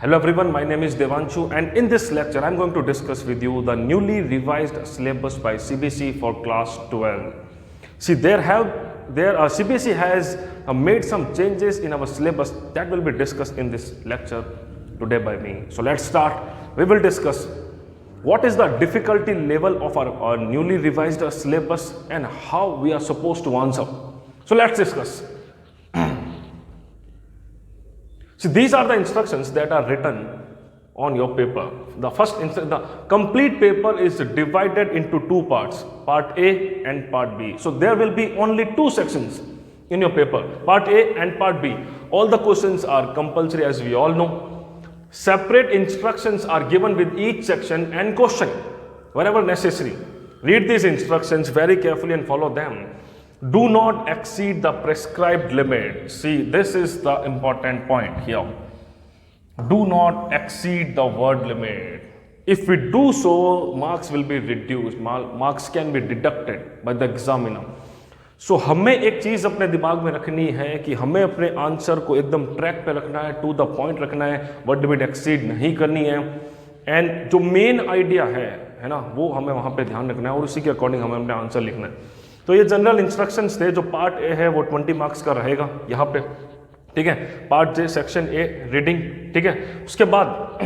Hello everyone, my name is Devanshu and in this lecture I'm going to discuss with you the newly revised syllabus by CBSE for class 12. See, CBSE has made some changes in our syllabus that will be discussed in this lecture today by me. So let's start. We will discuss what is the difficulty level of our newly revised syllabus and how we are supposed to answer. So let's discuss. So these are the instructions that are written on your paper. The complete paper is divided into two parts, part A and part B. So there will be only two sections in your paper, part A and part B. All the questions are compulsory, as we all know. Separate instructions are given with each section and question wherever necessary. Read these instructions very carefully and follow them. Do not exceed the prescribed limit. See, this is the important point here. Do not exceed the word limit. If we do so, marks will be reduced. Marks can be deducted by the examiner. So हमें एक चीज अपने दिमाग में रखनी है कि हमें अपने आंसर को एकदम ट्रैक पे रखना है, टू द पॉइंट रखना है, वर्ड लिमिट एक्सीड नहीं करनी है. एंड जो मेन आइडिया है ना, वो हमें वहां पे ध्यान रखना है और उसी के अकॉर्डिंग हमें अपने आंसर लिखना है. तो ये जनरल इंस्ट्रक्शंस थे. जो पार्ट ए है वो 20 मार्क्स का रहेगा यहाँ पे, ठीक है. Part J section A reading, ठीक है. उसके बाद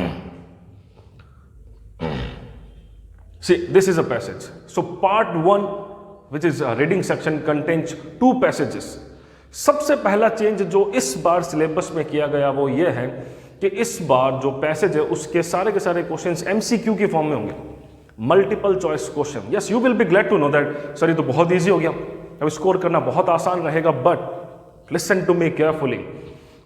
see this is a passage. So part 1 which is reading section contains 2 passages. सबसे पहला चेंज जो इस बार सिलेबस में किया गया वो ये है कि इस बार जो पैसेज है उसके सारे के सारे क्वेश्चंस एमसीक्यू की फॉर्म में होंगे, multiple choice question. Yes, you will be glad to know that sir ये तो बहुत इजी हो गया, अब स्कोर करना बहुत आसान रहेगा. But listen to me carefully.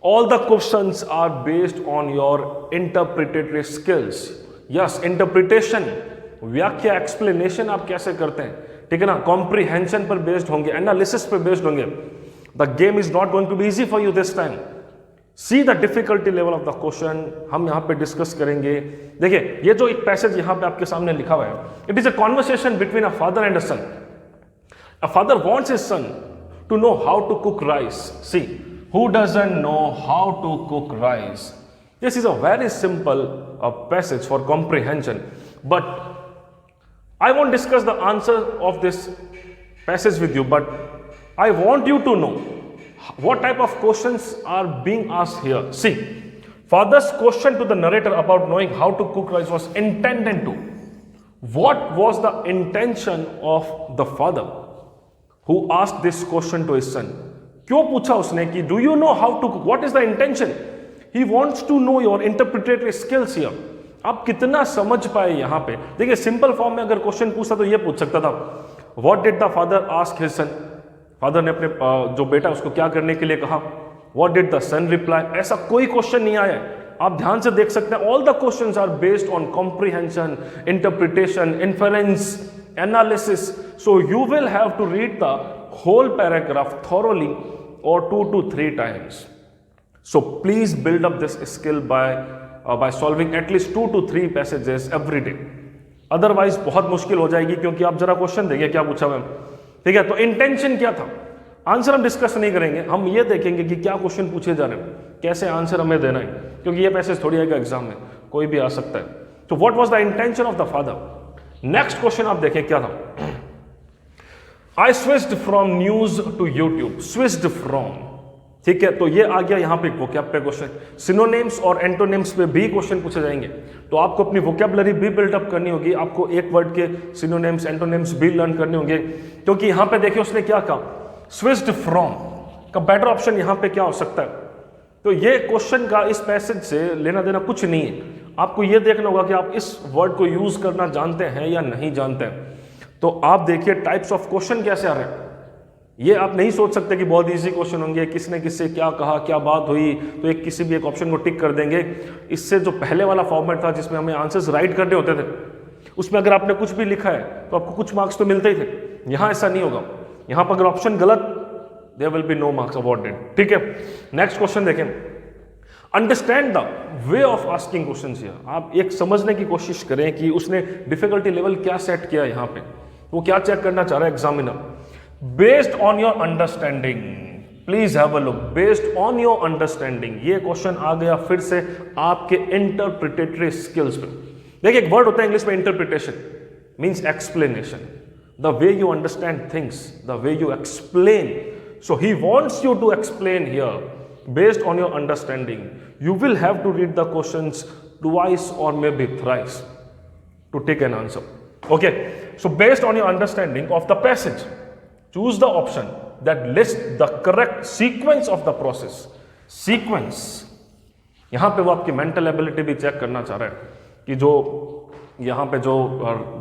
All the questions are based on your interpretatory skills. Yes, interpretation, व्याख्या, एक्सप्लेनेशन आप कैसे करते हैं, ठीक है ना, कॉम्प्रिहेंशन पर बेस्ड होंगे, एनालिसिस पर बेस्ड होंगे. The game is not going to be easy for you this time. See the difficulty level of the question हम यहाँ पे डिस्कस करेंगे. देखिए, ये जो एक पैसेज यहाँ पे आपके सामने लिखा हुआ है, it is a conversation between a father and a son. A father wants his son to know how to cook rice. See, who doesn't know how to cook rice? This is a very simple passage for comprehension. But I won't discuss the answer of this passage with you, but I want you to know what type of questions are being asked here. See, father's question to the narrator about knowing how to cook rice was intended to. What was the intention of the father who asked this question to his son? क्यों पूछा उसने कि do you know how to cook? What is the intention? He wants to know your interpretive skills here. आप कितना समझ पाए यहां पे. देखिए, सिंपल फॉर्म में अगर क्वेश्चन पूछता तो ये पूछ सकता था, what did the father ask his son? Father ने अपने जो बेटा उसको क्या करने के लिए कहा. What did the son reply? ऐसा कोई क्वेश्चन नहीं आया. आप ध्यान से देख सकते हैं, all the questions are based on comprehension, interpretation, inference, analysis. So you will have to read the whole paragraph thoroughly और 2 to 3 times. So please build up this skill by solving at least 2 to 3 passages every day. Otherwise बहुत मुश्किल हो जाएगी, क्योंकि आप जरा question देखिए क्या पूछा हुआ है, ठीक है. तो इंटेंशन क्या था, आंसर हम डिस्कस नहीं करेंगे. हम ये देखेंगे कि क्या क्वेश्चन पूछे जा रहे हैं, कैसे आंसर हमें देना है, क्योंकि ये पैसेज थोड़ी आएगा एग्जाम में, कोई भी आ सकता है. तो what was the intention of the father. Next question आप देखें क्या था. I switched from news to YouTube. Switched from, ठीक है. तो ये आ गया यहाँ पे वोकैब पे क्वेश्चन. सिनोनिम्स और एंटोनिम्स पे भी क्वेश्चन पूछे जाएंगे, तो आपको अपनी वोकैबुलरी भी बिल्डअप करनी होगी. आपको एक वर्ड के सिनोनिम्स, एंटोनिम्स भी लर्न करने होंगे, क्योंकि यहाँ पे देखिए उसने क्या कहा, स्विच्ड फ्रॉम का बेटर ऑप्शन यहाँ पे क्या हो सकता है. तो ये क्वेश्चन का इस पैसेज से लेना देना कुछ नहीं है. आपको ये देखना होगा कि आप इस वर्ड को यूज करना जानते हैं या नहीं जानते हैं. तो आप देखिए टाइप्स ऑफ क्वेश्चन कैसे आ रहे हैं. ये आप नहीं सोच सकते कि बहुत इजी क्वेश्चन होंगे, किसने किससे क्या कहा, क्या बात हुई, तो एक किसी भी एक ऑप्शन को टिक कर देंगे. इससे जो पहले वाला फॉर्मेट था जिसमें हमें आंसर्स राइट करने होते थे, उसमें अगर आपने कुछ भी लिखा है तो आपको कुछ मार्क्स तो मिलते ही थे. यहाँ ऐसा नहीं होगा. यहाँ पर अगर ऑप्शन गलत, there will be no marks awarded, ठीक है. नेक्स्ट क्वेश्चन देखें. Understand the way of asking question here. आप एक समझने की कोशिश करें कि उसने डिफिकल्टी लेवल क्या सेट किया यहाँ पे, वो क्या चेक करना चाह रहा है examiner. Based on your understanding, please have a look based on your understanding. ये क्वेश्चन आ गया फिर से आपके इंटरप्रिटेटरी स्किल्स पे। देखिए एक वर्ड होता है इंग्लिश में interpretation, means explanation, the way you understand things, the way you explain. So he wants you to explain here based on your understanding. You will have to read the questions twice और maybe thrice to take an answer. Okay, so based on your understanding of the passage, choose the option that lists the correct sequence of the process. Sequence, यहां पे वो आपकी mental ability भी check करना चाह रहा है कि जो यहां पे जो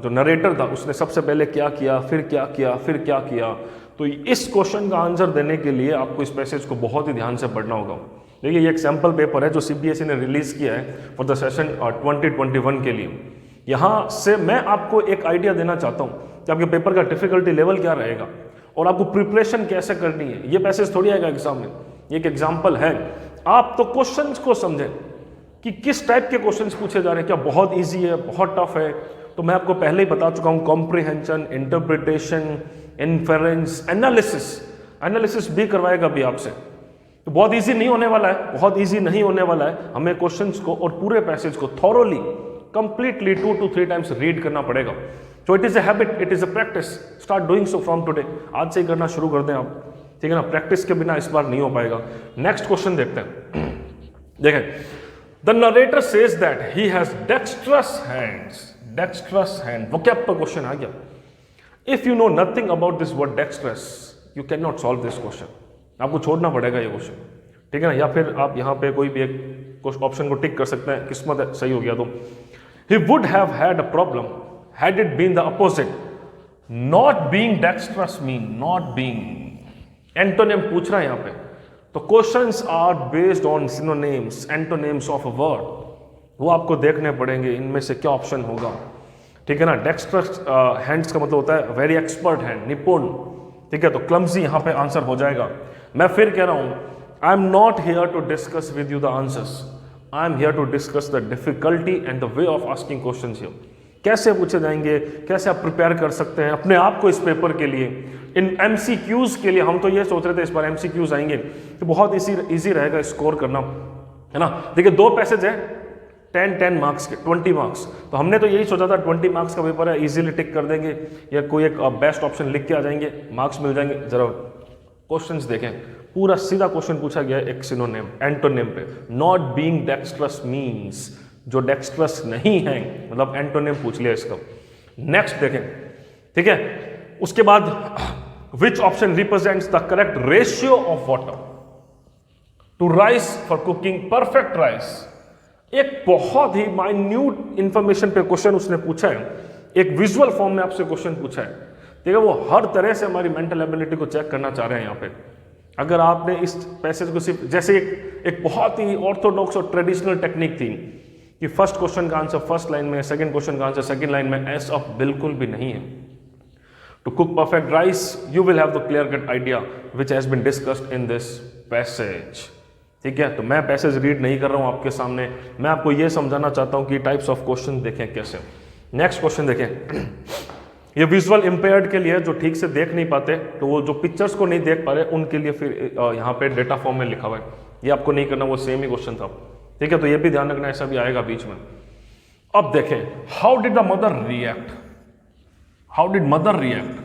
नरेटर था उसने सबसे पहले क्या किया, फिर क्या किया, फिर क्या किया। तो इस क्वेश्चन का आंसर देने के लिए आपको इस पैसेज को बहुत ही ध्यान से पढ़ना होगा। देखिए ये एक सैंपल पेपर है जो सीबीएसई ने रिलीज किया है फॉर द सेशन 2021 के लिए। यहां से मैं आपको एक आइडिया देना चाहता हूं कि आपके पेपर का डिफिकल्टी लेवल क्या रहेगा और आपको प्रिपरेशन कैसे करनी है। ये पैसेज थोड़ी आएगा एग्जाम में, ये एक एग्जाम्पल है। आप तो क्वेश्चंस को समझें कि किस टाइप के क्वेश्चंस पूछे जा रहे हैं, क्या बहुत इजी है, बहुत टफ है। तो मैं आपको पहले ही बता चुका हूं, कॉम्प्रिहेंशन, इंटरप्रिटेशन, इन्फेरेंस, एनालिसिस भी करवाएगा भी आपसे। तो बहुत इजी नहीं होने वाला है, बहुत इजी नहीं होने वाला है। हमें क्वेश्चंस को और पूरे पैसेज को thoroughly completely 2 to 3 times read करना पड़ेगा। So it is a habit, it is a practice, start doing so from today. आज से ही करना शुरू कर दें आप, ठीक है ना। प्रैक्टिस के बिना इस बार नहीं हो पाएगा। नेक्स्ट क्वेश्चन देखते हैं। देखें, the narrator says that he has dextrous hands. Dextrous hand, वो क्या पर क्वेश्चन आ गया। If you know nothing about this word dextrous, you can not solve this question. आपको छोड़ना पड़ेगा ये क्वेश्चन, ठीक है ना। या फिर आप यहाँ पे कोई भी एक ऑप्शन को टिक कर सकते हैं, किस्मत सही हो गया तो। He would have had a problem had it been the opposite. Not being dexterous mean not being. Antonym पूछ रहा है यहाँ पे। तो questions are based on synonyms, antonyms of a word. वो आपको देखने पड़ेंगे इनमें से क्या ऑप्शन होगा, ठीक है ना। dexterous hands का मतलब होता है very expert hand, निपुण, ठीक है। तो clumsy यहाँ पे आंसर हो जाएगा। मैं फिर कह रहा हूँ, I am not here to discuss with you the answers. I am here to discuss the difficulty and the way of asking questions here. कैसे पूछे जाएंगे, कैसे आप प्रिपेयर कर सकते हैं अपने आप को इस पेपर के लिए, इन MCQs के लिए। हम तो ये सोच रहे थे इस बार MCQs आएंगे तो बहुत इजी रहेगा स्कोर करना, है ना। देखिए 2 पैसेज है 10 मार्क्स के, 20 मार्क्स। तो हमने तो यही सोचा था 20 मार्क्स का पेपर है, इजीली टिक कर देंगे या कोई एक बेस्ट ऑप्शन लिख के आ जाएंगे, मार्क्स मिल जाएंगे। जरा क्वेश्चंस देखें, पूरा सीधा क्वेश्चन पूछा गया है एक सिनोनिम, एंटोनिम पे। नॉट बीइंग डेक्स्ट्रस मींस, जो डेक्स्ट्रस नहीं है, मतलब एंटोनिम पूछ लिया इसका। नेक्स्ट देखें, ठीक है। उसके बाद which option represents the correct ratio of water to rice for cooking perfect rice. एक बहुत ही माइन्यूट इंफॉर्मेशन पे क्वेश्चन उसने पूछा है, एक विजुअल फॉर्म में आपसे क्वेश्चन पूछा है, ठीक है। वो हर तरह से हमारी मेंटल एबिलिटी को चेक करना चाह रहे हैं यहाँ पे। अगर आपने इस पैसेज को सिर्फ जैसे एक बहुत ही ऑर्थोडॉक्स और ट्रेडिशनल टेक्निक थी कि फर्स्ट क्वेश्चन का आंसर फर्स्ट लाइन में, सेकंड क्वेश्चन का आंसर सेकंड लाइन में, ऐसा बिल्कुल भी नहीं है। To cook perfect rice you will have the clear cut idea which has been discussed in this passage, ठीक है। तो मैं पैसेज रीड नहीं कर रहा हूं आपके सामने, मैं आपको यह समझाना चाहता हूं कि टाइप्स ऑफ क्वेश्चन देखें कैसे। नेक्स्ट क्वेश्चन देखें। ये विजुअल इम्पेयर्ड के लिए जो ठीक से देख नहीं पाते, तो वो जो पिक्चर्स को नहीं देख पा रहे उनके लिए फिर यहाँ पे डेटा फॉर्म में लिखा हुआ है, ये आपको नहीं करना, वो सेम ही क्वेश्चन था, ठीक है। तो ये भी ध्यान रखना, ऐसा भी आएगा बीच में। अब देखें, how did the mother react, how did mother react,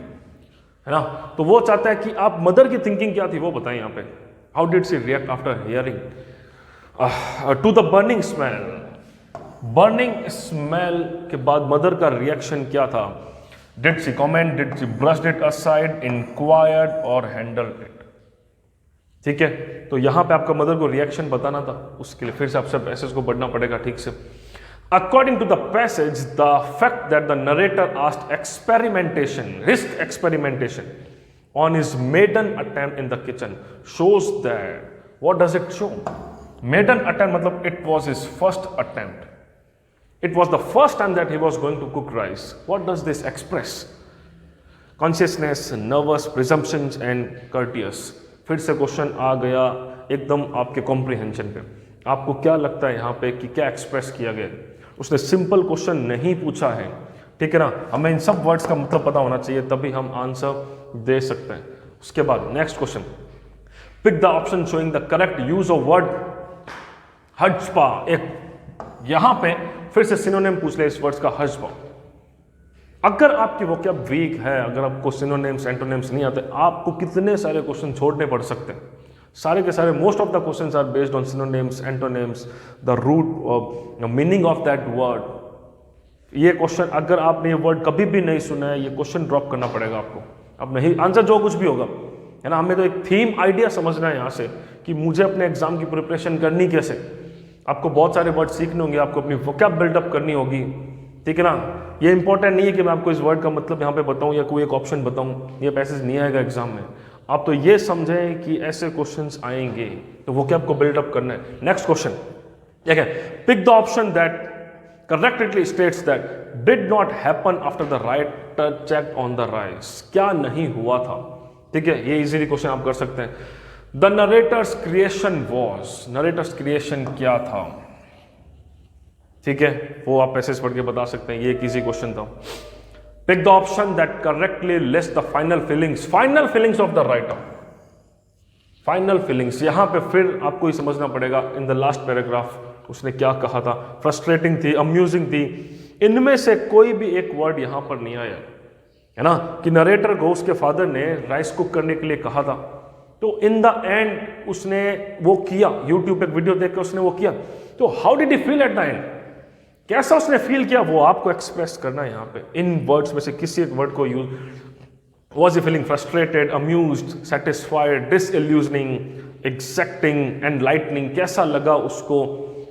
है ना। तो वो चाहता है कि आप मदर की थिंकिंग क्या थी वो बताएं यहाँ पे। How did she react after hearing to the burning smell. Burning smell के बाद मदर का रिएक्शन क्या था। Did she comment? Did she brushed it aside, inquired or handled it? ठीक है। तो यहां पे आपका मदर को रिएक्शन बताना था, उसके लिए फिर से आपसे पैसेज को पढ़ना पड़ेगा ठीक से। According to the passage, the fact that the narrator asked risk experimentation on his maiden attempt in the kitchen shows that, what does it show? Maiden attempt मतलब it was his first attempt. It was the first time that he was going to cook rice. What does this express? Consciousness, nervous, presumptions and courteous. फिर से question आ गया एकदम आपके comprehension पे। आपको क्या लगता है यहाँ पे कि क्या एक्सप्रेस किया गया। उसने सिंपल क्वेश्चन नहीं पूछा है, ठीक है ना। हमें इन सब वर्ड्स का मतलब पता होना चाहिए, तभी हम आंसर दे सकते हैं। उसके बाद next question, pick the option showing the correct use of word हज्पा। एक यहां पे फिर से सिनोनिम पूछ ले इस वर्ड्स का हज्पा। अगर आपकी वोकैब वीक है, अगर आपको सिनोनिम्स एंटोनिम्स नहीं आते, आपको कितने सारे क्वेश्चन छोड़ने पड़ सकते हैं। सारे के सारे most of the questions are based on synonyms antonyms, the root meaning of that word. ये क्वेश्चन अगर आपने ये वर्ड कभी भी नहीं सुना है, ये क्वेश्चन ड्रॉप करना पड़ेगा आपको। अब नहीं आंसर जो कुछ भी होगा है ना, हमें तो एक थीम आइडिया समझना है यहाँ से कि मुझे अपने एग्जाम की प्रिपरेशन करनी कैसे। आपको बहुत सारे वर्ड सीखने होंगे, आपको अपनी वोकैब बिल्डअप करनी होगी, ठीक है ना। ये इंपॉर्टेंट नहीं है कि मैं आपको इस वर्ड का मतलब यहाँ पे बताऊँ या कोई एक ऑप्शन बताऊँ, ये पैसेज नहीं आएगा एग्जाम में। आप तो ये समझें कि ऐसे क्वेश्चंस आएंगे, तो वोकैब को बिल्डअप करना है। नेक्स्ट क्वेश्चन, ठीक है, pick the option that correctly states that did not happen after the writer check on the rice. क्या नहीं हुआ था, ठीक है, ये इजीली क्वेश्चन आप कर सकते हैं। The narrator's creation was, narrator's creation क्या था, ठीक है, वो आप पैसेज पढ़ के बता सकते हैं। ये एक इजी क्वेश्चन था। Pick the option that correctly list the final feelings of the writer. Final feelings, यहां पे फिर आपको ही समझना पड़ेगा इन द लास्ट पैराग्राफ उसने क्या कहा था। फ्रस्ट्रेटिंग थी, अम्यूजिंग थी, इनमें से कोई भी एक वर्ड यहां पर नहीं आया, है ना, कि नरेटर को उसके फादर ने राइस कुक करने के लिए कहा था, तो इन द एंड उसने वो किया। यूट्यूब पे वीडियो देख कर उसने वो किया, तो how did he feel at the end, कैसा उसने फील किया, वो आपको एक्सप्रेस करना है यहाँ पे इन वर्ड्स में से किसी एक वर्ड को use. Was he feeling frustrated, amused, satisfied, disillusioning, exacting, enlightening, कैसा लगा उसको।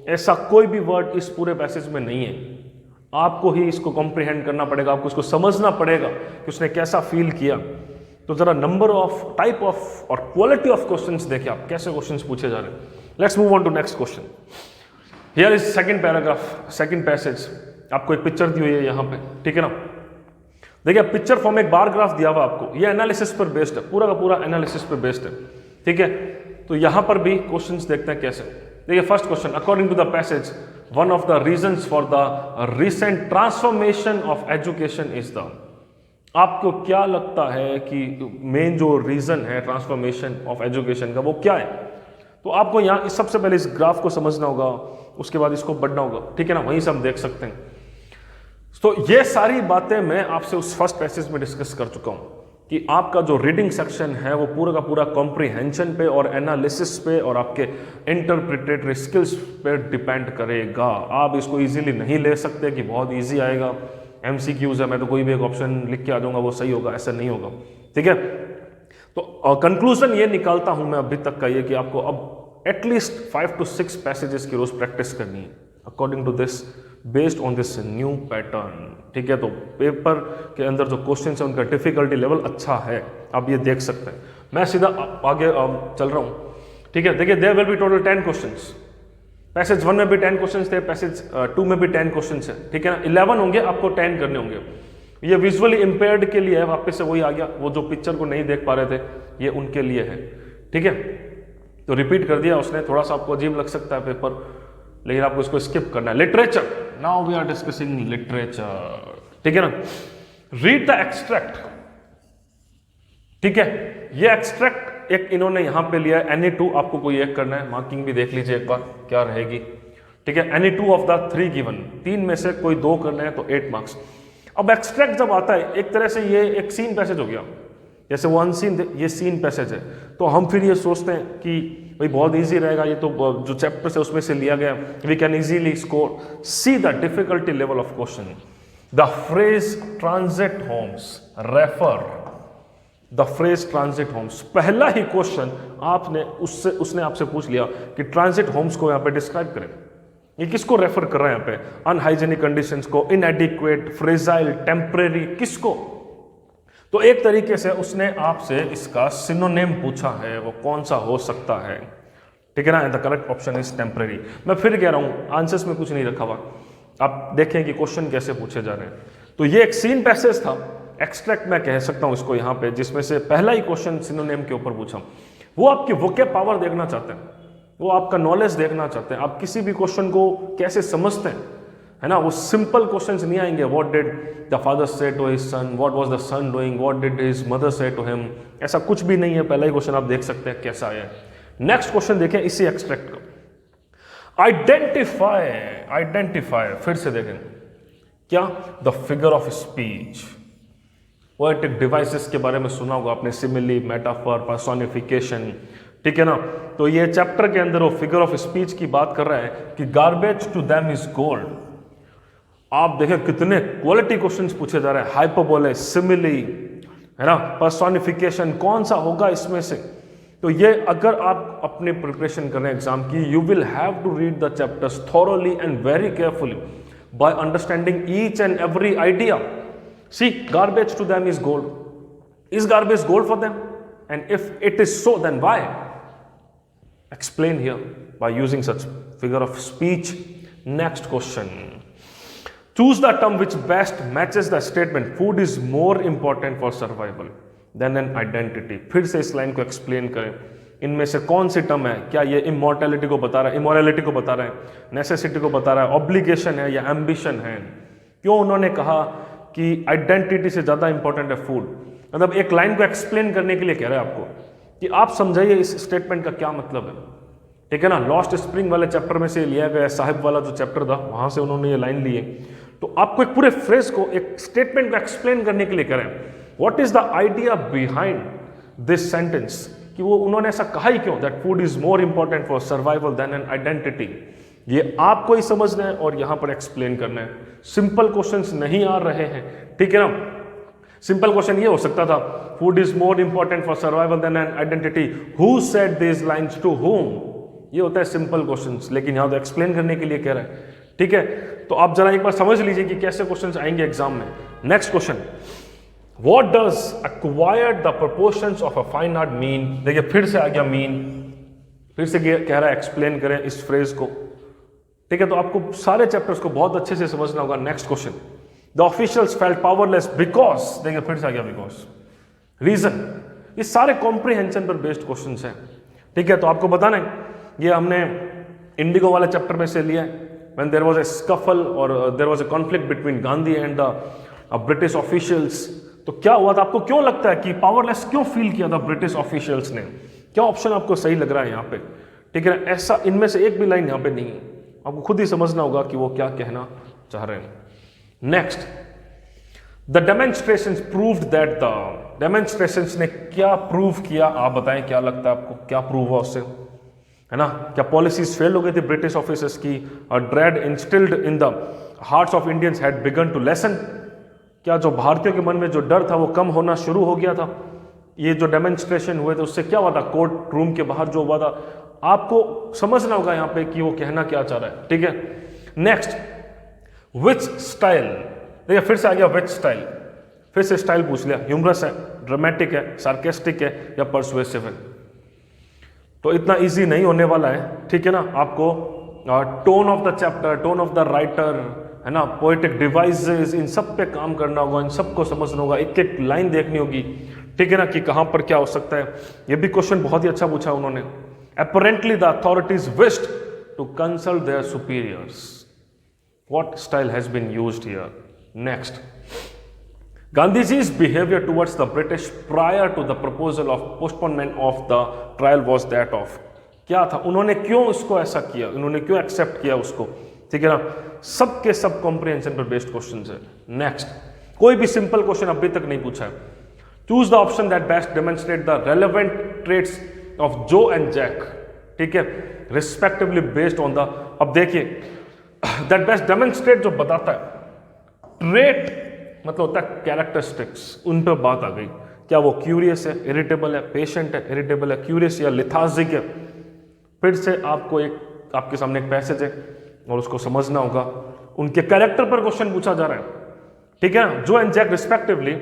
ऐसा कोई भी वर्ड इस पूरे पैसेज में नहीं है। आपको ही इसको कॉम्प्रिहेंड करना पड़ेगा, आपको इसको समझना पड़ेगा कि उसने कैसा फील किया। तो जरा नंबर ऑफ, टाइप ऑफ और क्वालिटी ऑफ क्वेश्चंस देखिए आप, कैसे क्वेश्चंस पूछे जा रहे हैं। Let's move on to next question. Here is second paragraph, second passage. आपको एक पिक्चर दी हुई है यहाँ पे, ठीक है ना। देखिए पिक्चर फॉर्म एक बार ग्राफ दिया हुआ आपको, ये एनालिसिस पर बेस्ड है, पूरा का पूरा एनालिसिस पर बेस्ड है, ठीक है। तो यहाँ पर भी क्वेश्चंस देखते हैं कैसे। देखिए first question, according to the passage one of the reasons for the recent transformation of education is the. आपको क्या लगता है कि मेन जो रीजन है ट्रांसफॉर्मेशन ऑफ एजुकेशन का वो क्या है। तो आपको यहाँ सबसे पहले इस ग्राफ को समझना होगा, उसके बाद इसको पढ़ना होगा, ठीक है ना, वहीं से हम देख सकते हैं। तो ये सारी बातें मैं आपसे उस फर्स्ट पैसेज में डिस्कस कर चुका हूं कि आपका जो रीडिंग सेक्शन है वो पूरा का पूरा कॉम्प्रिहेंशन पे और एनालिसिस पे और आपके इंटरप्रिटेटरी स्किल्स पे डिपेंड करेगा। आप इसको इजीली नहीं ले सकते कि बहुत इजी आएगा, एमसीक्यूज है, मैं तो कोई भी एक ऑप्शन लिख के आ जाऊंगा वो सही होगा, ऐसा नहीं होगा, ठीक है। तो कंक्लूजन ये निकालता हूं मैं अभी तक का ये कि आपको अब एटलीस्ट 5 to 6 पैसेजेस की रोज प्रैक्टिस करनी है according to this, based on this new pattern, ठीक है। तो पेपर के अंदर जो क्वेश्चन है उनका डिफिकल्टी लेवल अच्छा है, आप ये देख सकते हैं। मैं सीधा आगे चल रहा हूँ, ठीक है। देखिए there will be total 10 questions. Passage 1 में भी 10 क्वेश्चंस थे, पैसेज 2 में भी 10 क्वेश्चंस है, ठीक है ना। 11 होंगे, आपको 10 करने होंगे। ये विजुअली इंपेयर्ड के लिए है, वापस से वही आ गया, वो जो पिक्चर को नहीं देख पा रहे थे ये उनके लिए है, ठीक है। तो रिपीट कर दिया उसने, थोड़ा सा आपको अजीब लग सकता है पेपर, लेकिन आपको इसको स्किप करना है। Literature, now we are discussing literature, ठीक है ना। रीड द एक्सट्रैक्ट, ठीक है। ये एक्सट्रैक्ट एक इन्होंने यहां पे लिया है, एनी 2 आपको कोई एक करना है, मार्किंग भी देख लीजिए एक बार क्या रहेगी, ठीक है। एनी 2 ऑफ द 3 गिवन, 3 में से कोई 2 करना है तो 8 मार्क्स। अब एक्सट्रैक्ट जब आता है एक तरह से ये एक सीन पैसेज हो गया, जैसे वो अनसीन ये सीन पैसेज है, तो हम फिर ये सोचते हैं कि भाई बहुत इजी रहेगा, ये तो जो चैप्टर्स है उसमें से लिया गया, we can easily score. See the difficulty level of question. The phrase transit homes, refer the phrase transit homes. पहला ही क्वेश्चन आपने उसने आपसे पूछ लिया कि ट्रांजिट होम्स को यहाँ पे डिस्क्राइब करें, ये किसको रेफर कर रहा है यहाँ पे, अनहाइजेनिक कंडीशंस को, इनएडिक्वेट, फ्रेजाइल, टेम्परेरी, किसको। तो एक तरीके से उसने आपसे इसका सिनोनिम पूछा है, वो कौन सा हो सकता है, ठीक है ना। The correct option is temporary. मैं फिर कह रहा हूं आंसर्स में कुछ नहीं रखा हुआ, आप देखें कि क्वेश्चन कैसे पूछे जा रहे हैं। तो ये एक सीन पैसेज था, एक्सट्रैक्ट मैं कह सकता हूं इसको यहाँ पे, जिसमें से पहला ही क्वेश्चन सिनोनिम के ऊपर पूछा। वो आपकी वोकैब पावर देखना चाहते हैं, वो आपका नॉलेज देखना चाहते हैं, आप किसी भी क्वेश्चन को कैसे समझते हैं, है ना, वो सिंपल क्वेश्चंस नहीं आएंगे, what did the father say to his son, what was the son doing, what did his mother say to him, ऐसा कुछ भी नहीं है। पहला ही क्वेश्चन आप देख सकते हैं कैसा है। नेक्स्ट क्वेश्चन देखें इसी एक्सट्रैक्ट का, आइडेंटिफाई, आइडेंटिफाई फिर से देखें क्या, the figure of speech. Poetic devices के बारे में सुना होगा आपने, सिमिली, मेटाफर, पर्सोनिफिकेशन, ठीक है ना। तो ये चैप्टर के अंदर वो फिगर ऑफ स्पीच की बात कर रहा है कि garbage to them is gold. आप देखें कितने क्वालिटी क्वेश्चंस पूछे जा रहे हैं, हाइपरबोले, सिमिली, है ना, पर्सोनिफिकेशन, कौन सा होगा इसमें से। तो ये अगर आप अपनी प्रिपरेशन कर रहे हैं एग्जाम की, you will have to read the chapters thoroughly and very carefully by understanding each and every idea. See, garbage to them is gold. Is garbage gold for them? And if it is so, then why? Explain here by using such figure of speech. Next question. Choose the term which best matches the statement. Food is more important for survival than an identity. फिर से इस line को explain करें। इनमें से कौन सी term है? क्या ये इमॉर्टैलिटी को बता रहा है, इमोरलिटी को बता रहा है, नेसेसिटी को बता रहा है, ऑब्लिगेशन है या एम्बिशन है? क्यों उन्होंने कहा कि आइडेंटिटी से ज़्यादा इंपॉर्टेंट है फूड? मतलब एक लाइन को एक्सप्लेन करने के लिए कह रहे हैं आपको कि आप समझाइए इस स्टेटमेंट का क्या मतलब है, ठीक है ना। लॉस्ट स्प्रिंग वाले चैप्टर में से लिया गया, साहिब वाला जो चैप्टर था वहाँ से उन्होंने ये लाइन ली है। तो आपको एक पूरे फ्रेज को, एक स्टेटमेंट को एक्सप्लेन करने के लिए कह रहे हैं, what is the idea behind this sentence, कि वो उन्होंने ऐसा कहा ही क्यों, that food is more important for survival than an identity. ये आपको ही समझना है और यहां पर एक्सप्लेन करना है। सिंपल क्वेश्चंस नहीं आ रहे हैं, ठीक है ना। सिंपल क्वेश्चन ये हो सकता था, food is more important for survival than an identity, who said this lines to whom, ये होता है सिंपल क्वेश्चंस। लेकिन यहां तो एक्सप्लेन करने के लिए कह रहा है, ठीक है। तो आप जरा एक बार समझ लीजिए कि कैसे क्वेश्चंस आएंगे एग्जाम में। Next question, what does acquired the proportions of a fine art mean. देखिए फिर से आ गया मीन, फिर से कह रहा है एक्सप्लेन करें इस फ्रेज को, ठीक है। तो आपको सारे चैप्टर्स को बहुत अच्छे से समझना होगा। Next question, the officials felt powerless because, देखिए फिर से आ गया बिकॉज, रीजन। ये सारे कॉम्प्रिहेंशन पर बेस्ड क्वेश्चंस हैं, ठीक है। तो आपको बताना है, ये हमने इंडिगो वाले चैप्टर में से लिया है। When there was a scuffle और there was a conflict between Gandhi and the British officials, तो क्या हुआ था? आपको क्यों लगता है कि पावरलेस क्यों फील किया था ब्रिटिश ऑफिशियल्स ने? क्या ऑप्शन आपको सही लग रहा है यहाँ पे, ठीक है। ऐसा इनमें से एक भी लाइन यहाँ पे नहीं है, आपको खुद ही समझना होगा कि वो क्या कहना चाह रहे हैं। Next, the demonstrations proved that, the demonstrations ने क्या प्रूव किया? आप बताएं क्या लगता है आपको, क्या प्रूव हुआ उससे, है ना। क्या पॉलिसीज फेल हो गई थी ब्रिटिश ऑफिसर्स की? Dread instilled in the hearts of Indians had begun to lessen. क्या जो भारतीयों के मन में जो डर था वो कम होना शुरू हो गया था? ये जो डेमोन्स्ट्रेशन हुए थे उससे क्या हुआ था? कोर्ट रूम के बाहर जो हुआ था, आपको समझना होगा यहाँ पे कि वो कहना क्या चाह रहा है, ठीक है। नेक्स्ट, विच स्टाइल, देखिए फिर से आ गया विच स्टाइल, फिर से स्टाइल पूछ लिया, ह्यूमरस है, ड्रामेटिक है, सार्केस्टिक है या परसुएसिव है। तो इतना इजी नहीं होने वाला है, ठीक है ना। आपको tone of the chapter, tone of the writer, है ना, पोएटिक डिवाइसेस, इन सब पे काम करना होगा, इन सबको समझना होगा, एक एक लाइन देखनी होगी, ठीक है ना, कि कहां पर क्या हो सकता है। ये भी क्वेश्चन बहुत ही अच्छा पूछा उन्होंने। Apparently the authorities wished to consult their superiors. What style has been used here? Next, Gandhiji's behavior towards the British prior to the proposal of postponement of the trial was that of, क्या था? उन्होंने क्यों उसको ऐसा किया, उन्होंने क्यों accept किया उसको, ठीक है ना। सब के सब कॉम्प्रिहेंशन पर बेस्ड क्वेश्चन है। नेक्स्ट, कोई भी सिंपल क्वेश्चन अभी तक नहीं पूछा है। Choose the option that best demonstrate the relevant traits of जो एंड जैक, ठीक है, रिस्पेक्टिवली बेस्ड ऑन द, अब देखिए दैट बेस्ट डेमोन्स्ट्रेट जो बताता है, ट्रेट मतलब होता है कैरेक्टरिस्टिक्स, उन पर बात आ गई। क्या वो क्यूरियस है, इरिटेबल है, पेशेंट है, इरिटेबल है, क्यूरियस या लिथार्जिक है? फिर से आपको एक, आपके सामने एक पैसेज है और उसको समझना होगा। उनके कैरेक्टर पर क्वेश्चन पूछा जा रहा है, ठीक है ना। जो एंड जैक रिस्पेक्टिवली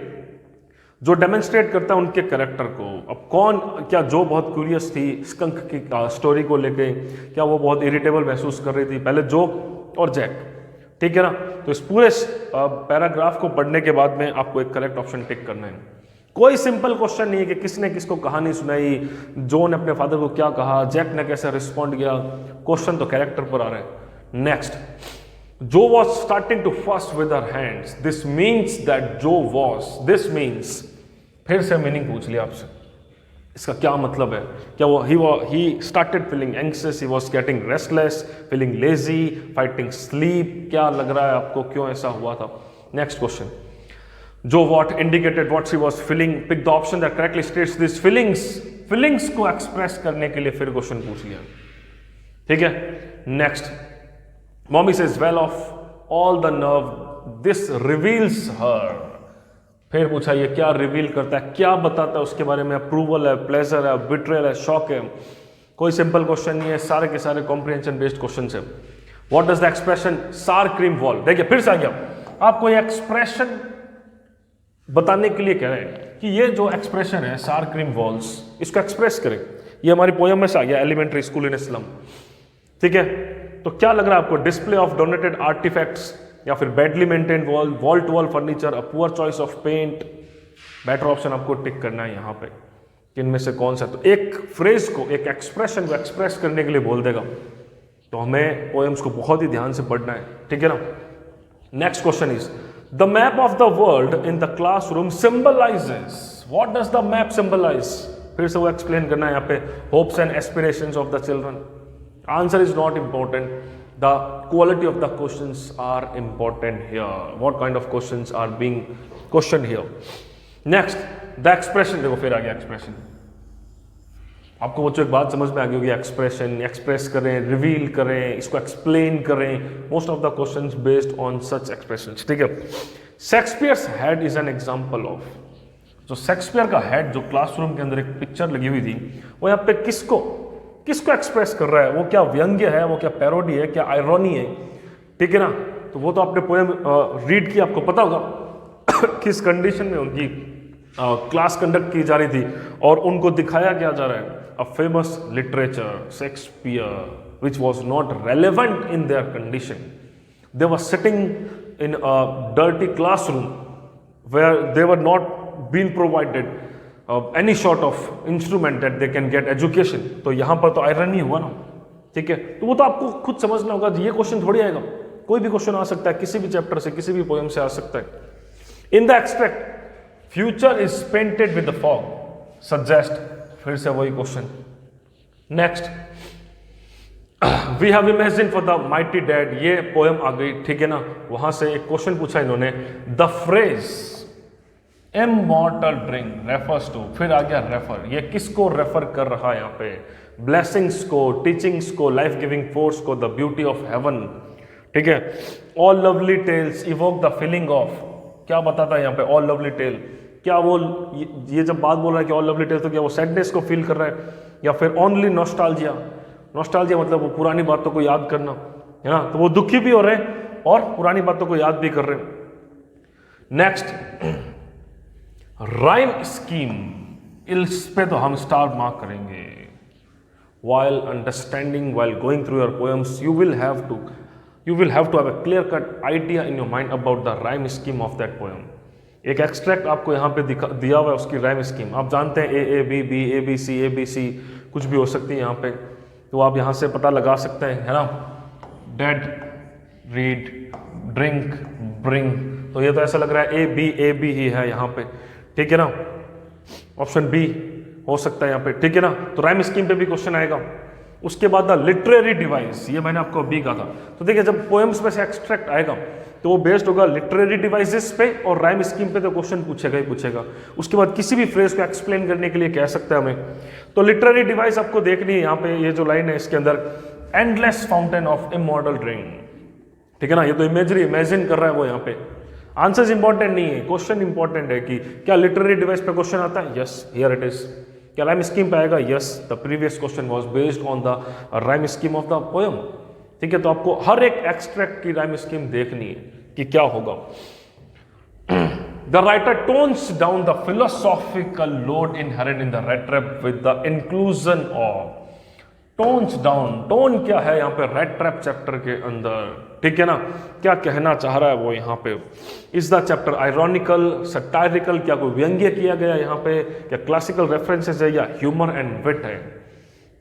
जो डेमोन्स्ट्रेट करता है उनके कैरेक्टर को। अब कौन, क्या जो बहुत क्यूरियस थी स्कंक की स्टोरी को लेके, क्या वो बहुत इरिटेबल महसूस कर रही थी? पहले जो और जैक, ठीक है ना। तो इस पूरे पैराग्राफ को पढ़ने के बाद में आपको एक करेक्ट ऑप्शन टिक करना है। कोई सिंपल क्वेश्चन नहीं है कि किसने किसको कहानी सुनाई, जो ने अपने फादर को क्या कहा, जैक ने कैसे रिस्पॉन्ड किया। क्वेश्चन तो कैरेक्टर पर आ रहे हैं। नेक्स्ट, जो was starting to first with her hands, this means that जो वॉज, दिस मीन्स, फिर से मीनिंग पूछ लिया आपसे, इसका क्या मतलब है? क्या वो he started feeling anxious, he was getting restless, feeling lazy, fighting sleep, क्या लग रहा है आपको, क्यों ऐसा हुआ था? नेक्स्ट क्वेश्चन, जो what indicated what she was feeling, pick the option that correctly states this feelings, feelings को एक्सप्रेस करने के लिए फिर क्वेश्चन पूछ लिया, ठीक है। Next, mommy says well of all the nerve, this reveals her, फिर पूछा ये क्या रिवील करता है, क्या बताता है उसके बारे में, अप्रूवल है, प्लेजर है, बिट्रेयल है, शॉक है? कोई सिंपल क्वेश्चन नहीं है, सारे के सारे कॉम्प्रिहेंशन बेस्ड क्वेश्चन है। व्हाट डज द एक्सप्रेशन सार क्रीम वॉल, देखिए फिर से आ गया, आपको ये एक्सप्रेशन बताने के लिए कह रहे हैं कि ये जो एक्सप्रेशन है सार क्रीम वॉल्स, इसको एक्सप्रेस करें। ये हमारी पोयम में से आ गया, एलिमेंट्री स्कूल इन इस्लाम, ठीक है। तो क्या लग रहा है आपको, डिस्प्ले ऑफ डोनेटेड आर्टिफैक्ट्स, या फिर badly maintain wall, wall to wall furniture, a poor choice of paint? Better option आपको टिक करना है यहाँ पे कि इनमें से कौन सा। तो एक फ्रेज को, एक एक्सप्रेशन को एक्सप्रेस करने के लिए बोल देगा, तो हमें पोएम्स को बहुत ही ध्यान से पढ़ना है, ठीक है ना। Next question is the map of the world in the classroom symbolizes, what does the map symbolize? फिर से वो एक्सप्लेन करना है यहाँ पे, hopes and aspirations of the children. Answer is not important, the quality of the questions are important here, what kind of questions are being questioned here. Next, the expression, देखो फिर आ गया एक्सप्रेशन। आपको बच्चों एक बात समझ में आ गई होगी, एक्सप्रेशन एक्सप्रेस करें, रिवील करें, इसको एक्सप्लेन करें, most of the questions based on such expressions, ठीक है। Shakespeare's head is an example of, जो शेक्सपियर का हेड जो क्लासरूम के अंदर एक पिक्चर लगी हुई थी, वो यहाँ पे किसको एक्सप्रेस कर रहा है? वो क्या व्यंग्य है, वो क्या पैरोडी है, क्या आयरनी है, ठीक है ना। तो वो तो आपने पोएम रीड की, आपको पता होगा किस कंडीशन में उनकी क्लास कंडक्ट की जा रही थी और उनको दिखाया क्या जा रहा है, a famous literature Shakespeare which was not relevant in their condition. They were sitting in a dirty classroom where they were not been provided any sort of instrument that they can get education। तो यहाँ पर तो irony हुआ ना, ठीक है। तो वो तो आपको खुद समझना होगा, ये क्वेश्चन थोड़ी आएगा, कोई भी क्वेश्चन आ सकता है, किसी भी चैप्टर से, किसी भी पोएम से आ सकता है। In the extract future is painted with the fog, suggest, फिर से वही क्वेश्चन। Next, we have imagine for the mighty dad, ये पोएम आ गई, ठीक है ना। वहां से एक क्वेश्चन पूछा इन्होंने, the phrase immortal drink refers to, फिर आ गया रेफर, ये किसको रेफर कर रहा है यहाँ पे? ब्लेसिंग्स को, टीचिंग्स को, लाइफ गिविंग फोर्स को, द ब्यूटी ऑफ हेवन, ठीक है। All lovely tales evoke the feeling of, क्या बताता है यहाँ पे ऑल लवली टेल? क्या वो ये जब बात बोल रहा है कि ऑल लवली टेल, तो क्या वो सैडनेस को फील कर रहा है, या फिर ओनली नॉस्टैल्जिया? नॉस्टैल्जिया मतलब वो पुरानी बातों को याद करना, है ना। तो वो दुखी भी हो रहे हैं और पुरानी बातों को याद भी कर रहे हैं। नेक्स्ट, राइम स्कीम, इस पे तो हम स्टार मार्क करेंगे। while understanding, while going through your poems, you will have to have a clear cut idea in your mind about the rhyme scheme of that poem. एक extract आपको यहाँ पे दिया हुआ है उसकी राइम स्कीम, आप जानते हैं A B B A B C A B C कुछ भी हो सकती है यहाँ पे, तो आप यहाँ से पता लगा सकते हैं, है ना। डेड, रीड, ड्रिंक, ब्रिंग, तो ये तो ऐसा लग रहा है ए बी ही है यहाँ पे, ठीक है ना। ऑप्शन बी हो सकता है यहाँ पे, ठीक है ना। तो राइम स्कीम पे भी क्वेश्चन आएगा। उसके बाद द लिटरेरी डिवाइस, ये मैंने आपको अभी कहा था। तो देखिए जब पोएम्स में से एक्सट्रैक्ट आएगा तो वो बेस्ड होगा लिटरेरी डिवाइसेस पे और राइम स्कीम पे, तो क्वेश्चन पूछेगा ही पूछेगा। उसके बाद किसी भी फ्रेज को एक्सप्लेन करने के लिए कह सकता है हमें। तो लिटरेरी डिवाइस आपको देखनी है यहाँ पे, ये जो लाइन है इसके अंदर, endless fountain of immortal drink, ठीक है ना। ये तो इमेजरी इमेजिन कर रहा है वो यहाँ पे। आंसर्स इंपॉर्टेंट नहीं है, क्वेश्चन इंपॉर्टेंट है कि क्या लिटरेरी डिवाइस पे क्वेश्चन आता है, यस हियर इट इज। क्या राइम स्कीम पे आएगा, yes the previous question was based on the rhyme scheme of the poem, ठीक है। तो आपको हर एक एक्सट्रैक्ट की राइम स्कीम देखनी है कि क्या होगा। The writer tones down the philosophical load inherent in the rat trap with the inclusion of, tones down, tone क्या है यहाँ पे रेड ट्रैप चैप्टर के अंदर, ठीक है ना। क्या कहना चाह रहा है वो यहाँ पे, is the chapter ironical, satirical, क्या कोई व्यंग्य किया गया यहाँ पे, क्या क्लासिकल रेफरेंसेस है या ह्यूमर एंड विट है,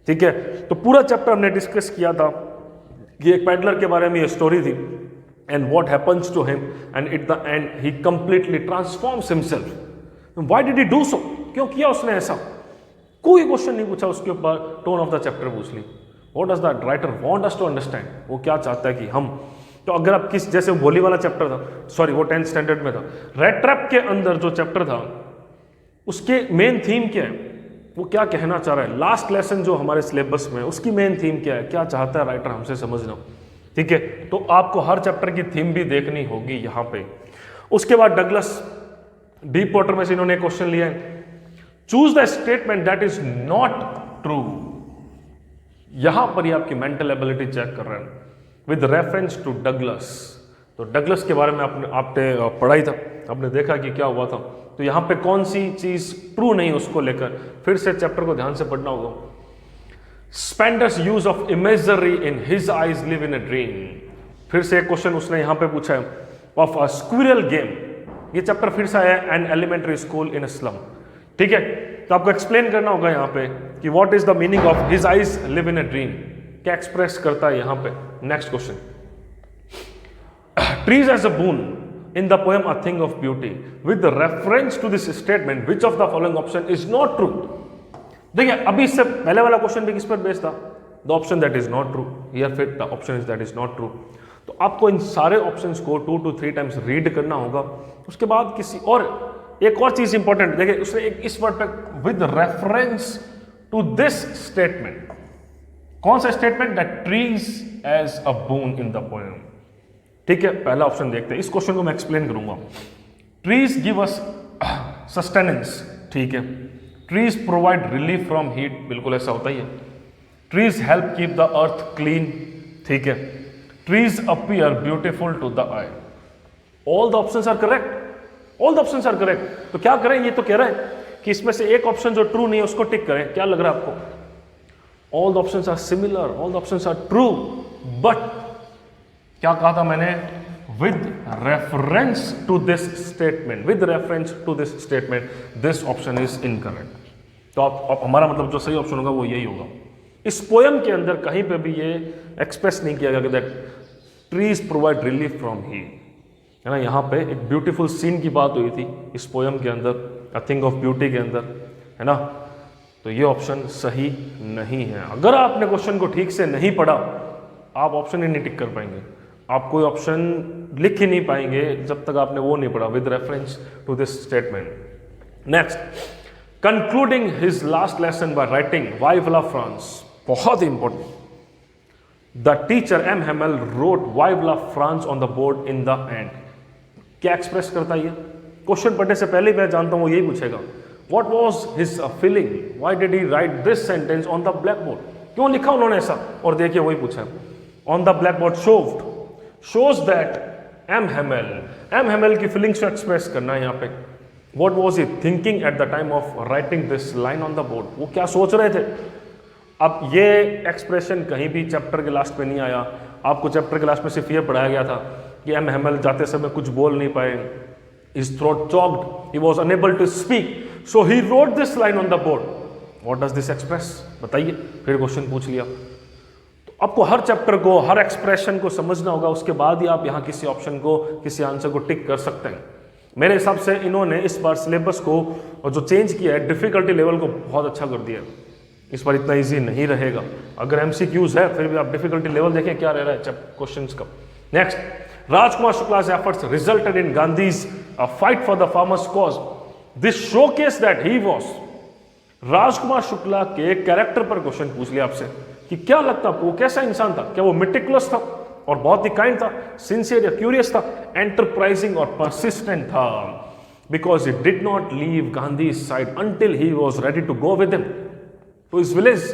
ठीक है। तो पूरा चैप्टर हमने डिस्कस किया था कि एक पैडलर के बारे में ये स्टोरी थी and what happens to him, and at the end he completely transforms himself. Why did he do so? क्यों किया उसने ऐसा? कोई क्वेश्चन नहीं पूछा उसके ऊपर, टोन ऑफ द चैप्टर पूछ ली. What does the writer want us to understand? वो क्या चाहता है कि हम, तो अगर आप किस, जैसे वो भोली वाला चैप्टर था, सॉरी वो 10th स्टैंडर्ड में था, रेड ट्रैप के अंदर जो चैप्टर था उसके मेन थीम क्या है, वो क्या कहना चाह रहा है, लास्ट लेसन जो हमारे सिलेबस में उसकी मेन थीम क्या है, क्या चाहता है राइटर हमसे समझना. ठीक है, तो आपको हर चैप्टर की थीम भी देखनी होगी यहां पे. उसके बाद डगलस डीप वाटर में से इन्होंने क्वेश्चन लिया है, choose the statement that is not true. यहां पर ही आपकी मेंटल एबिलिटी चेक कर रहे हैं विद रेफरेंस टू डगलस. तो डगलस के बारे में आपने पढ़ाई था, आपने देखा कि क्या हुआ था. तो यहां पे कौन सी चीज ट्रू नहीं उसको लेकर फिर से चैप्टर को ध्यान से पढ़ना होगा. Spender's use of imagery in his eyes live in a dream. फिर से एक क्वेश्चन उसने यहां पे पूछा है ऑफ अ स्क्विरल गेम. ये चैप्टर फिर से आया है an elementary school in a slum. ठीक है, तो आपको एक्सप्लेन करना होगा यहां पे कि what is the meaning of his eyes live in a dream, क्या एक्सप्रेस करता है यहां पे. Next question, trees as a boon in the poem A Thing of Beauty with the reference to this statement which of the following option is not true. देखिए अभी इससे पहले वाला क्वेश्चन भी किस पर बेस्ड था, the option that is not true. Here फिर the option is that is not true. तो आपको इन सारे ऑप्शंस को 2 to 3 टाइम्स रीड करना होगा. उसके बाद किसी और एक और चीज इंपॉर्टेंट, देखिए उसने एक इस वर्ड पे with reference to this statement. कौन सा statement, that trees as a boon in the poem. ठीक है, पहला ऑप्शन देखते हैं, इस क्वेश्चन को मैं एक्सप्लेन करूंगा. Trees give us sustenance. ठीक है, trees provide relief from heat, बिल्कुल ऐसा होता ही है. Trees help keep the earth clean. ठीक है, trees appear beautiful to the eye. All the options are correct, all the options are correct. तो क्या करें, ये तो कह रहे हैं कि इसमें से एक ऑप्शन जो ट्रू नहीं है उसको टिक करें. क्या लग रहा है आपको? All the options are similar, all the options are true, but क्या कहा था मैंने, with reference to this statement, with reference to this statement this option is incorrect. तो आप हमारा मतलब जो सही ऑप्शन होगा वो यही होगा. इस पोयम के अंदर कहीं पे भी ये एक्सप्रेस नहीं किया गया कि that trees provide relief from heat, है ना. यहाँ पे एक ब्यूटीफुल सीन की बात हुई थी इस पोयम के अंदर, अ थिंग ऑफ ब्यूटी के अंदर, है ना. तो ये ऑप्शन सही नहीं है. अगर आपने क्वेश्चन को ठीक से नहीं पढ़ा, आप ऑप्शन ही नहीं टिक कर पाएंगे, आप कोई ऑप्शन लिख ही नहीं पाएंगे जब तक आपने वो नहीं पढ़ा with reference to this statement. Next, concluding his last lesson by writing vive la France. बहुत ही important. The teacher M Hamel wrote vive la France on the board in the end. क्या एक्सप्रेस करता है ये? Question पढ़ने से पहले मैं जानता हूं वो यही पूछेगा. What was his feeling, why did he write this sentence on the black board. क्यों लिखा उन्होंने ऐसा? और देखिए वही पूछा, on the black board showed shows that M. Hamel की फीलिंग्स को एक्सप्रेस करना है यहाँ पे. What was he thinking at the time of writing this line on the board? वो क्या सोच रहे थे? अब ये एक्सप्रेशन कहीं भी चैप्टर के लास्ट पे नहीं आया. आपको चैप्टर के लास्ट में सिर्फ ये पढ़ाया गया था कि M. Hamel जाते समय कुछ बोल नहीं पाए. His throat choked, he was unable to speak, so he wrote this line on the board. What does this express? बताइए. फिर क्वेश्चन पूछ लिया. आपको हर चैप्टर को, हर एक्सप्रेशन को समझना होगा, उसके बाद ही आप यहाँ किसी ऑप्शन को, किसी आंसर को टिक कर सकते हैं. मेरे हिसाब से इन्होंने इस बार सिलेबस को और जो चेंज किया है, डिफिकल्टी लेवल को बहुत अच्छा कर दिया है. इस बार इतना इजी नहीं रहेगा. अगर एमसीक्यूज है फिर भी आप डिफिकल्टी लेवल देखें क्या रह रहा है क्वेश्चंस का. Next, Rajkumar Shukla's efforts resulted in Gandhi's fight for the farmers' cause. This showcase that he was. Rajkumar Shukla के कैरेक्टर पर क्वेश्चन पूछ लिया आपसे कि क्या लगता आपको वो कैसा इंसान था. क्या वो मेटिकुलस था और बहुत ही काइंड था, सिंसियर या क्यूरियस था, एंटरप्राइजिंग और परसिस्टेंट था, because he did not leave Gandhi side until he was ready to go with him to his village.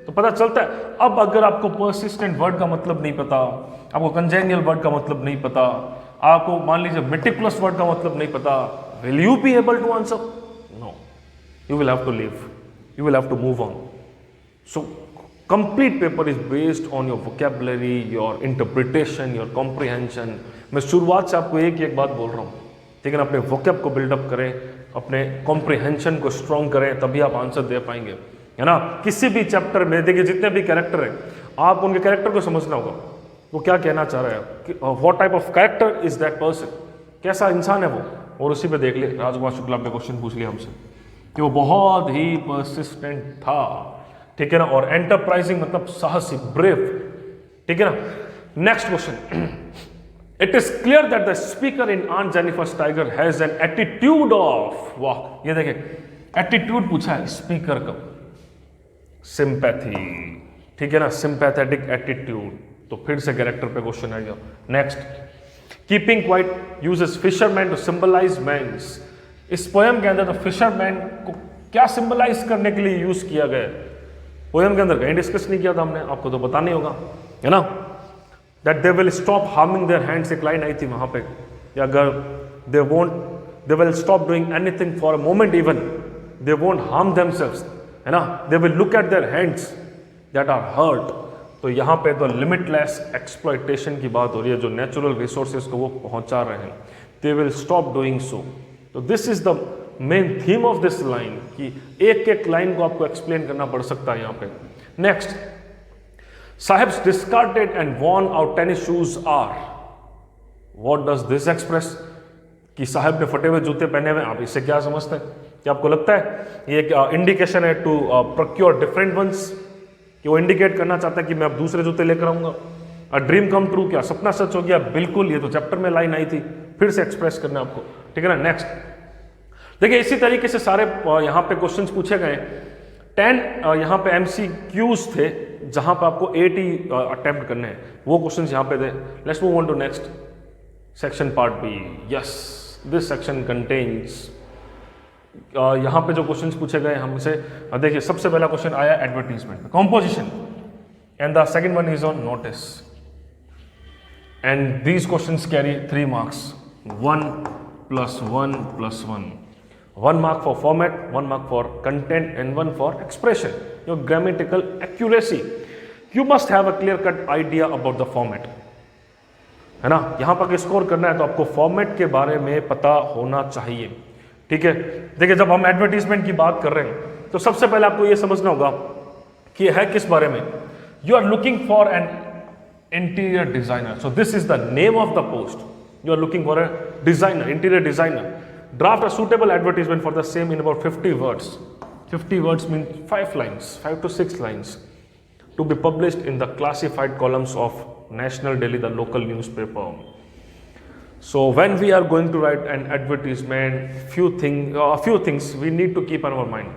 तो पता चलता है. अब अगर आपको परसिस्टेंट वर्ड का मतलब नहीं पता, आपको कंजेनियल वर्ड का मतलब नहीं पता, आपको मान लीजिए मेटिकुलस वर्ड का मतलब नहीं पता, will you be able to answer? No, you will have to leave, you will have to move on. So complete paper is based on your vocabulary, your interpretation, your comprehension. मैं शुरुआत से आपको एक बात बोल रहा हूँ, लेकिन अपने vocab को बिल्डअप करें, अपने comprehension को strong करें, तभी आप आंसर दे पाएंगे, है ना. किसी भी चैप्टर में देखिए जितने भी कैरेक्टर हैं, आप उनके कैरेक्टर को समझना होगा. वो क्या कहना चाह रहा है, what type of character is that person, कैसा इंसान है वो। और उसी पे देख ले राजकुमार शुक्ला ने क्वेश्चन पूछ लिया हमसे कि वो बहुत ही परसिस्टेंट था, ठीक है ना, और एंटरप्राइजिंग मतलब साहसी, ब्रेव, ठीक है ना। Next question, it is clear that the speaker in on Jennifer's tiger has an attitude of, वाह, ये देखें एटीट्यूड पूछा है स्पीकर का, सिंपैथी, ठीक है ना, सिंपैथेटिक एटीट्यूड। तो फिर से कैरेक्टर पे क्वेश्चन आ गया। Next, keeping quiet uses fisherman to symbolise man's. इस पोएम के अंदर तो फिशरमैन को क्या सिंबलाइज करने के लिए यूज किया गया है, पोएम के अंदर कहीं डिस्कस नहीं किया था हमने, आपको तो पता नहीं होगा, है ना। That they will stop harming their hands, एक लाइन आई थी वहां पे, या अगर they will stop doing anything for a moment even, they won't harm themselves, है ना, they will look at their hands that are hurt. तो यहाँ पे तो लिमिटलेस एक्सप्लॉयटेशन की बात हो रही है, जो नेचुरल रिसोर्सेज को वो पहुंचा रहे हैं, they will stop doing so. तो this is the main theme of this line, कि एक एक लाइन को आपको एक्सप्लेन करना पड़ सकता है यहाँ पे। Next, sahibs discarded and worn out tennis shoes are, what does this express, कि साहब ने फटे हुए जूते पहने हुए, आप इससे क्या समझते हैं, क्या आपको लगता है ये एक इंडिकेशन है टू प्रोक्योर डिफरेंट वंस, कि वो इंडिकेट करना चाहता है कि मैं अब दूसरे जूते लेकर आऊंगा, अ ड्रीम कम ट्रू, क्या सपना सच हो गया, बिल्कुल, ये तो चैप्टर में लाइन आई थी, फिर से एक्सप्रेस करना आपको, ठीक है ना। नेक्स्ट देखिए, इसी तरीके से सारे यहाँ पे क्वेश्चंस पूछे गए, 10 यहाँ पे MCQs थे, जहां पे आपको 80 अटेम्प्ट करने हैं, वो क्वेश्चंस यहाँ पे थे। Let's move on to next section part B. Yes, this section contains, यहाँ पे जो क्वेश्चंस पूछे गए हमसे, देखिए सबसे पहला क्वेश्चन आया advertisement, composition, and the second one is on notice, and these questions carry 3 marks, 1 + 1 + 1, 1 mark for format, 1 mark for content, and 1 for expression, your grammatical accuracy. You must have a clear cut idea about the format, है ना। यहां पर score करना है तो आपको format के बारे में पता होना चाहिए, ठीक है। देखिए, जब हम एडवर्टीजमेंट की बात कर रहे हैं तो सबसे पहले आपको यह समझना होगा कि है किस बारे में। You are looking for an interior designer, so this is the name of the post, you are looking for a designer, interior designer. Draft a suitable advertisement for the same in about 50 words. 50 words mean 5 lines, 5 to 6 lines, to be published in the classified columns of National Daily, the local newspaper. So when we are going to write an advertisement, a few things we need to keep in our mind.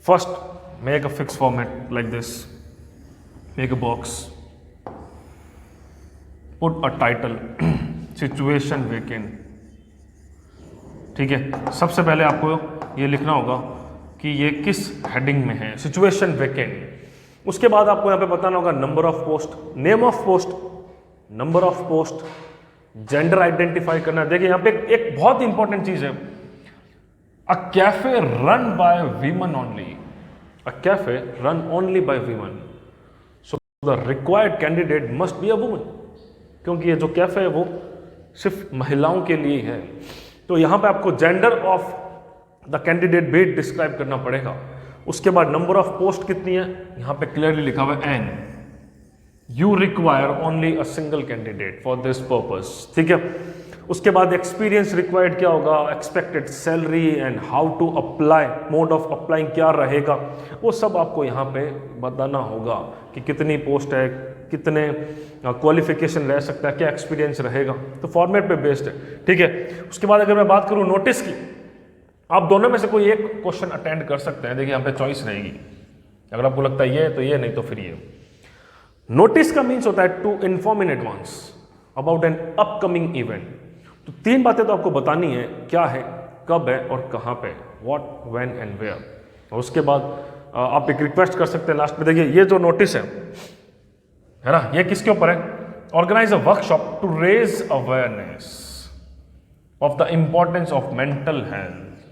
First, make a fixed format like this. Make a box. Put a title. Situation vacant. ठीक है, सबसे पहले आपको ये लिखना होगा कि ये किस हेडिंग में है, सिचुएशन वेकेंट। उसके बाद आपको यहाँ पे बताना होगा number of post, name of post, number of post, gender identify करना। देखिए यहाँ पे एक बहुत इंपॉर्टेंट चीज है, अ cafe run by women only, a cafe run only by women, so the required candidate must be a woman, क्योंकि ये जो कैफे है वो सिर्फ महिलाओं के लिए है। तो यहां पे आपको जेंडर ऑफ द कैंडिडेट भी डिस्क्राइब करना पड़ेगा। उसके बाद नंबर ऑफ पोस्ट कितनी है, यहां पे क्लियरली लिखा हुआ है n, you require only a single candidate for this purpose, ठीक है। उसके बाद एक्सपीरियंस रिक्वायर्ड क्या होगा, expected salary and how to apply, mode of applying क्या रहेगा, वो सब आपको यहाँ पे बताना होगा कि कितनी पोस्ट है, कितने क्वालिफिकेशन रह सकता है, क्या एक्सपीरियंस रहेगा, तो फॉर्मेट पे बेस्ड है, ठीक है। उसके बाद अगर मैं बात करूँ नोटिस की, आप दोनों में से कोई एक क्वेश्चन अटेंड कर सकते हैं। देखिए यहाँ पे चॉइस रहेगी, अगर आपको लगता है ये तो ये, नहीं तो फिर ये। नोटिस का मीन्स होता है to inform in advance about an upcoming event. तो 3 बातें तो आपको बतानी है, क्या है, कब है और कहाँ पे, व्हाट, व्हेन एंड वेयर। और उसके बाद आप एक रिक्वेस्ट कर सकते हैं लास्ट में। देखिए ये जो नोटिस है ना, ये किसके ऊपर है, organise a workshop to raise awareness of the importance of mental health,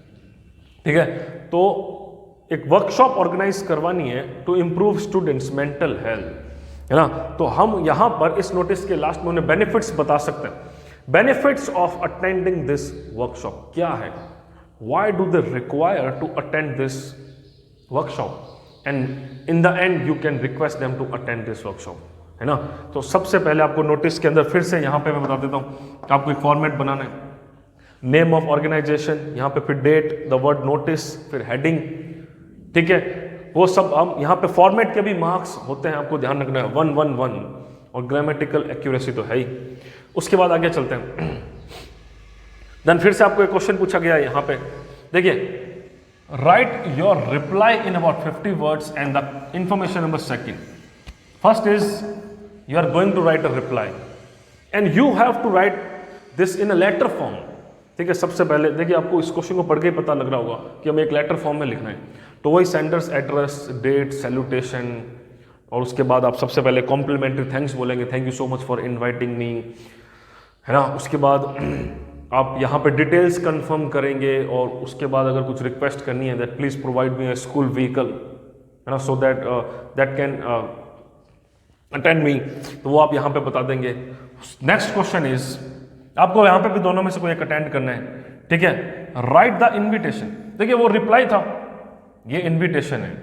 ठीक है। तो एक वर्कशॉप ऑर्गेनाइज करवानी है to improve students mental health, है ना। तो हम यहां पर इस नोटिस के लास्ट में उन्हें बेनिफिट्स बता सकते हैं। Benefits of attending this workshop क्या है, why do they require to attend this workshop, and in the end you can request them to attend this workshop. है ना। तो सबसे पहले आपको नोटिस के अंदर फिर से यहाँ पे मैं बता देता हूँ, आपको एक फॉर्मेट बनाना है, नेम ऑफ ऑर्गेनाइजेशन, यहाँ पे फिर डेट, द वर्ड नोटिस, फिर हेडिंग, ठीक है। वो सब हम यहाँ पे फॉर्मेट के भी मार्क्स होते हैं, आपको ध्यान रखना है 111, और ग्रामेटिकल एक्यूरेसी तो है ही। उसके बाद आगे चलते हैं। देन फिर से आपको एक क्वेश्चन पूछा गया है यहाँ पे, देखिए, write your reply in about 50 words and the information number second. First is you are going to write a reply and you have to write this in a letter form, ठीक है। सबसे पहले देखिए, आपको इस क्वेश्चन को पढ़ के ही पता लग रहा होगा कि हमें एक लेटर फॉर्म में लिखना है, तो वही सेंडर्स एड्रेस, डेट, सैल्यूटेशन, और उसके बाद आप सबसे पहले कॉम्प्लीमेंट्री थैंक्स बोलेंगे, thank you so much for inviting me, है ना। उसके बाद आप यहाँ पे डिटेल्स कंफर्म करेंगे, और उसके बाद अगर कुछ रिक्वेस्ट करनी है, that please provide me a school vehicle, है ना, so that that can attend me, तो वो आप यहाँ पे बता देंगे। नेक्स्ट क्वेश्चन इज, आपको यहाँ पे भी दोनों में से कोई एक अटेंड करना है, ठीक है। राइट द इन्विटेशन, देखिए वो रिप्लाई था, ये इन्विटेशन है।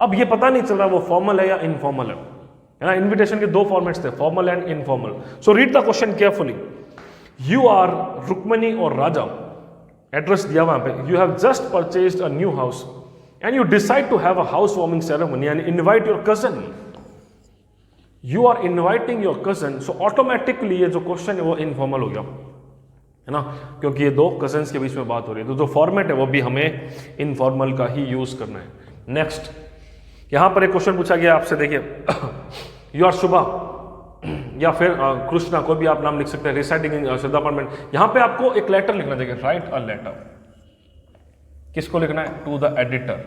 अब ये पता नहीं चल रहा वो फॉर्मल है या इनफॉर्मल है ना। इन्विटेशन के दो फॉर्मेट्स थे, formal and informal. So read the question carefully. You are Rukmani और राजा, एड्रेस दिया वहां पे, you have just purchased a new house and you decide to have a house warming ceremony and invite your cousin. You are inviting your cousin, so automatically ये जो question है वो informal हो गया, है ना, क्योंकि ये दो कजन्स के बीच में बात हो रही है, तो जो फॉर्मेट है वो भी हमें इनफॉर्मल का ही यूज करना है। नेक्स्ट, यहां पर एक क्वेश्चन पूछा गया आपसे, देखिए, यू आर शुभा या फिर कृष्णा, कोई भी आप नाम लिख सकते हैं, रिसाइडिंग इन श्रद्धा अपार्टमेंट। यहां पे आपको एक लेटर लिखना चाहिए, राइट अ लेटर। किसको लिखना है? टू द एडिटर,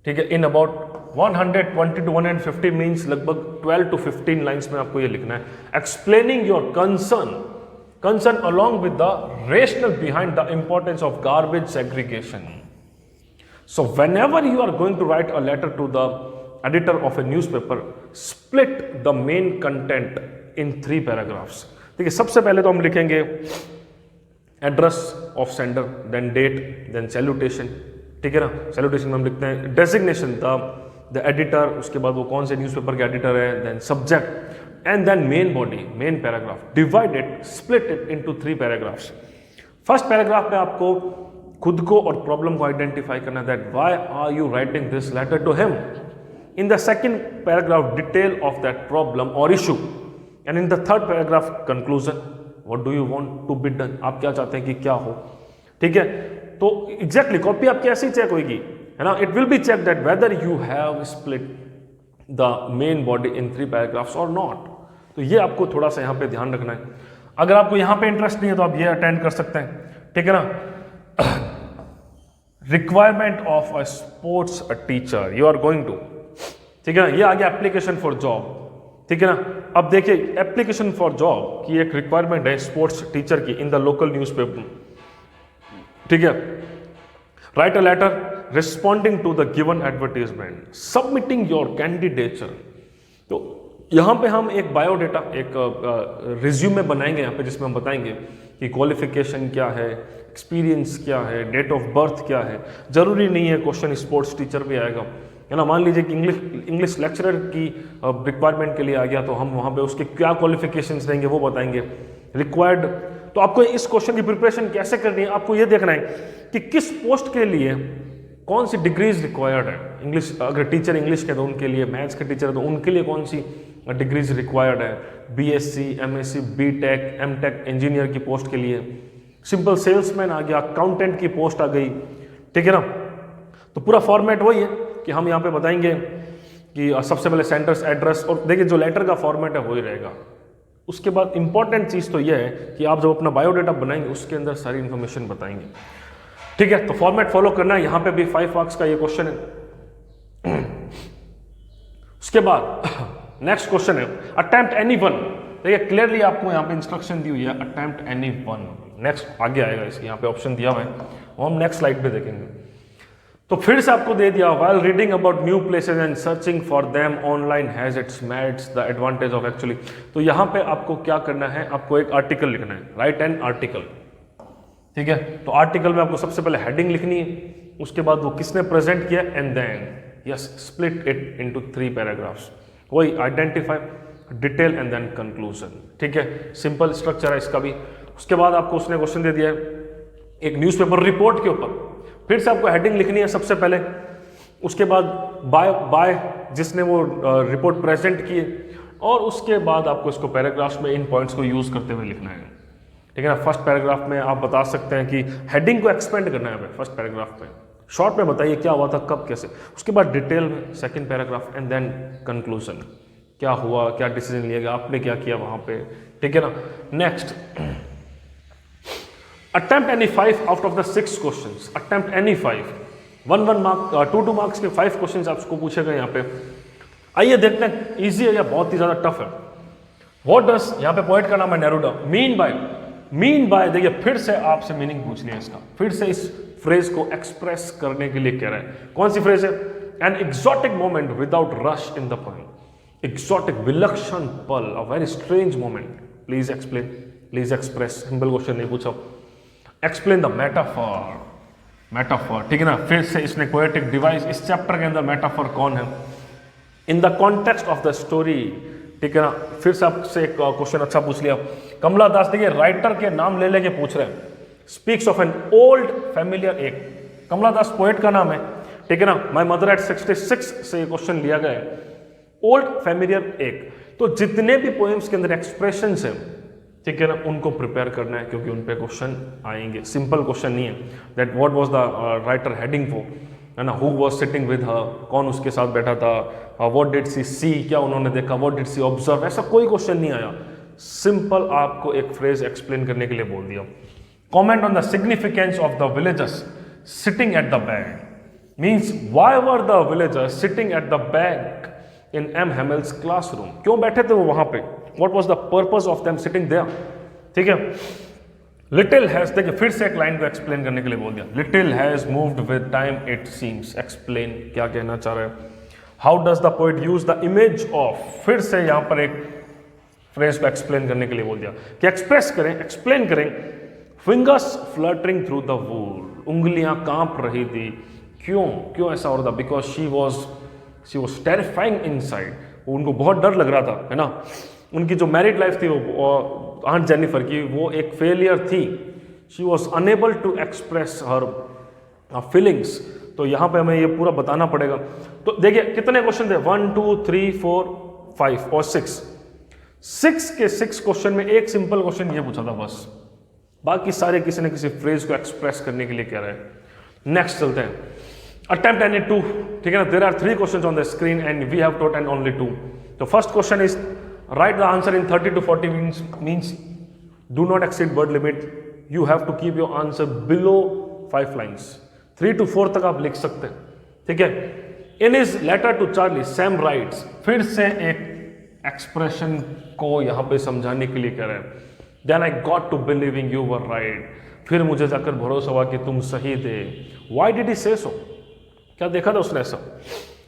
ठीक है। इन अबाउट 120 to 150 मीन्स लगभग 12 to 15 लाइन्स में आपको ये लिखना है, explaining your concern along with the rationale behind the importance of garbage segregation. So whenever you are going to write a letter to the editor of a newspaper, split the main content in 3 paragraphs. ठीक है, सबसे पहले तो हम लिखेंगे address of sender, then date, then salutation, ठीक है ना। सैल्यूटेशन में हम लिखते हैं डेजिग्नेशन द एडिटर, उसके बाद वो कौन से न्यूज़पेपर के एडिटर है, then subject, and then main body, main paragraph. Divide it, split it into 3 paragraphs. First paragraph में आपको खुद को और प्रॉब्लम को आइडेंटिफाई करना, that why are you writing this letter to him. In the second paragraph, detail of that problem और issue, and in the third paragraph, conclusion, what do you want to be done, आप क्या चाहते हैं कि क्या हो, ठीक है। तो एग्जैक्टली कॉपी आपकी ऐसी चेक होगी, है ना। It will be check that whether you have split the main body in 3 paragraphs और नॉट। तो ये आपको थोड़ा सा यहाँ पे ध्यान रखना है। अगर आपको यहाँ पे इंटरेस्ट नहीं है तो आप ये अटेंड कर सकते हैं, ठीक है ना। Requirement of a sports teacher, you are going to, ठीक है ना। ये आ गया एप्लीकेशन फॉर जॉब, ठीक है ना। अब देखिए, एप्लीकेशन फॉर जॉब की एक रिक्वायरमेंट है स्पोर्ट्स टीचर की इन द लोकल न्यूज़पेपर, ठीक है। Write a letter responding to the given advertisement, submitting your candidature. तो यहाँ पे हम एक बायोडेटा, एक रिज्यूमे बनाएंगे यहाँ पे, जिसमें हम बताएंगे कि क्वालिफिकेशन क्या है, एक्सपीरियंस क्या है, डेट ऑफ बर्थ क्या है। जरूरी नहीं है क्वेश्चन स्पोर्ट्स टीचर पे आएगा, है ना। मान लीजिए कि इंग्लिश लेक्चरर की रिक्वायरमेंट के लिए आ गया, तो हम वहाँ पे उसके क्या क्वालिफिकेशंस रहेंगे वो बताएंगे। रिक्वायर्ड, तो आपको इस क्वेश्चन की प्रिपरेशन कैसे करनी है, आपको ये देखना है कि किस पोस्ट के लिए कौन सी डिग्रीज रिक्वायर्ड है। इंग्लिश, अगर टीचर इंग्लिश के तो उनके लिए, मैथ्स के टीचर है तो उनके लिए कौन सी डिग्रीज रिक्वायर्ड है। BSc, MSc, BTech, MTech, engineer की पोस्ट के लिए। सिंपल सेल्समैन आ गया, अकाउंटेंट की पोस्ट आ गई, ठीक है ना। तो पूरा फॉर्मेट वही है कि हम यहाँ पे बताएंगे कि सबसे पहले सेंटर्स एड्रेस, और देखिए जो लेटर का फॉर्मेट है वही रहेगा। उसके बाद इंपॉर्टेंट चीज़ तो यह है कि आप जब अपना बायोडाटा बनाएंगे उसके अंदर सारी इंफॉर्मेशन बताएंगे, ठीक है। तो फॉर्मेट फॉलो करना है। यहाँ पे भी 5 मार्क्स का ये क्वेश्चन है। उसके बाद नेक्स्ट क्वेश्चन है अटेम्प्ट एनी वन। देखिए क्लियरली आपको यहाँ पे इंस्ट्रक्शन दी हुई है, अटेम्प्ट एनी वन। नेक्स्ट आगे आएगा, इसके यहाँ पे ऑप्शन दिया हुआ है, वो हम नेक्स्ट स्लाइड पे देखेंगे। तो फिर से आपको दे दिया, while reading about new places and searching for them online has its merits, the advantage of actually। तो यहाँ पे आपको क्या करना है, आपको एक आर्टिकल लिखना है, राइट एन आर्टिकल, ठीक है। तो आर्टिकल में आपको सबसे पहले हेडिंग लिखनी है, उसके बाद वो किसने प्रेजेंट किया, and then yes split it into 3 paragraphs. वही identify, detail and then conclusion. ठीक है, सिंपल स्ट्रक्चर है इसका भी। उसके बाद आपको उसने क्वेश्चन दे दिया है एक न्यूज़पेपर रिपोर्ट के ऊपर, फिर से आपको हेडिंग लिखनी है सबसे पहले, उसके बाद बाय जिसने वो रिपोर्ट प्रेजेंट की, और उसके बाद आपको इसको पैराग्राफ्स में इन पॉइंट्स को यूज करते हुए लिखना है। ठीक है ना, फर्स्ट पैराग्राफ में आप बता सकते हैं कि हेडिंग को एक्सपेंड करना है फर्स्ट पैराग्राफ में, शॉर्ट में बताइए क्या हुआ था, कब, कैसे। उसके बाद डिटेल में second paragraph and then conclusion, क्या हुआ, क्या डिसीजन लिया गया, आपने क्या किया वहां पे। ठीक है ना। Next, attempt any 5 out of the 6 questions, attempt any 5, 1 mark 2 marks के 5 क्वेश्चंस आपको पूछे गए यहाँ पे। आइए देखते हैं इजी है या बहुत ही ज्यादा टफ है। व्हाट डज, यहाँ पे पॉइंट का नाम है नेरूडा, मीन बाय देखिए फिर से आपसे मीनिंग पूछनी है इसका, फिर से इस फ्रेज को एक्सप्रेस करने के लिए कह रहा है। कौन सी फ्रेज है? An exotic moment without rush in the poem, exotic विलक्षण पल, a very strange moment, please explain, please express. Simple question नहीं पूछा, एक्सप्लेन द मेटाफॉर। ठीक है ना, फिर से इसने पोएटिक डिवाइस, इस चैप्टर के अंदर मेटाफॉर कौन है, in the context of the story. ठीक है ना, फिर से आपसे एक क्वेश्चन अच्छा पूछ लिया। कमला दास देखिए राइटर के नाम ले लेके पूछ रहे हैं, speaks of an old familiar एक, कमला दास पोएट का नाम है। ठीक है ना, माई मदर एट 66 से ये क्वेश्चन लिया गया है, ओल्ड फैमिलियर एक। तो जितने भी पोएम्स के अंदर एक्सप्रेशंस हैं, ठीक है ना, उनको प्रिपेयर करना है क्योंकि उन पे क्वेश्चन आएंगे। सिंपल क्वेश्चन नहीं है that what was the writer heading for, है ना, who was sitting with her, कौन उसके साथ बैठा था, व्हाट डिड सी सी, क्या उन्होंने देखा, व्हाट डिड सी ऑब्जर्व, ऐसा कोई क्वेश्चन नहीं आया। सिंपल आपको एक फ्रेज एक्सप्लेन करने के लिए बोल दिया। Comment on the significance of the villagers sitting at the back, means why were the villagers sitting at the back in M Hamel's classroom, क्यों बैठे थे वो वहां पे, what was the purpose of them sitting there. ठीक है, little has, देखिए फिर से एक लाइन को एक्सप्लेन करने के लिए बोल दिया, little has moved with time it seems, explain क्या कहना चाह रहे हैं। How does the poet use the image of, फिर से यहां पर एक फ्रेज को एक्सप्लेन करने के लिए बोल दिया कि एक्सप्रेस करें, एक्सप्लेन करें। फिंगर्स फ्लटरिंग थ्रू द वूल, उंगलियां कांप रही थी, क्यों ऐसा हो रहा था, because she was terrifying inside, उनको बहुत डर लग रहा था, है ना। उनकी जो मैरिड लाइफ थी वो आंट जेनिफर की, वो एक फेलियर थी, she was unable to express her feelings. तो यहाँ पे हमें ये पूरा बताना पड़ेगा। तो देखिए कितने क्वेश्चन थे, 1 2 3 4 5 और 6 के 6 क्वेश्चन में एक सिंपल क्वेश्चन ये पूछा था बस, बाकी सारे किसी न किसी फ्रेज को एक्सप्रेस करने के लिए कह रहे हैं। नेक्स्ट चलते हैं, अटेम्प्ट एनी 2। ठीक है ना, there are 3 questions on the screen and we have taught and only 2। तो first question is write the answer in 30 to 40 means do not exceed word limit, you have to keep your answer below 5 lines, 3 to 4 तक आप लिख सकते हैं। ठीक है, in his letter to Charlie Sam writes, फिर से एक एक्सप्रेशन को यहाँ पे समझाने के लिए कह रहे हैं, then I got to believing you were right, फिर मुझे जाकर भरोसा हुआ कि तुम सही थे। why did he say so, क्या देखा था उसने ऐसा।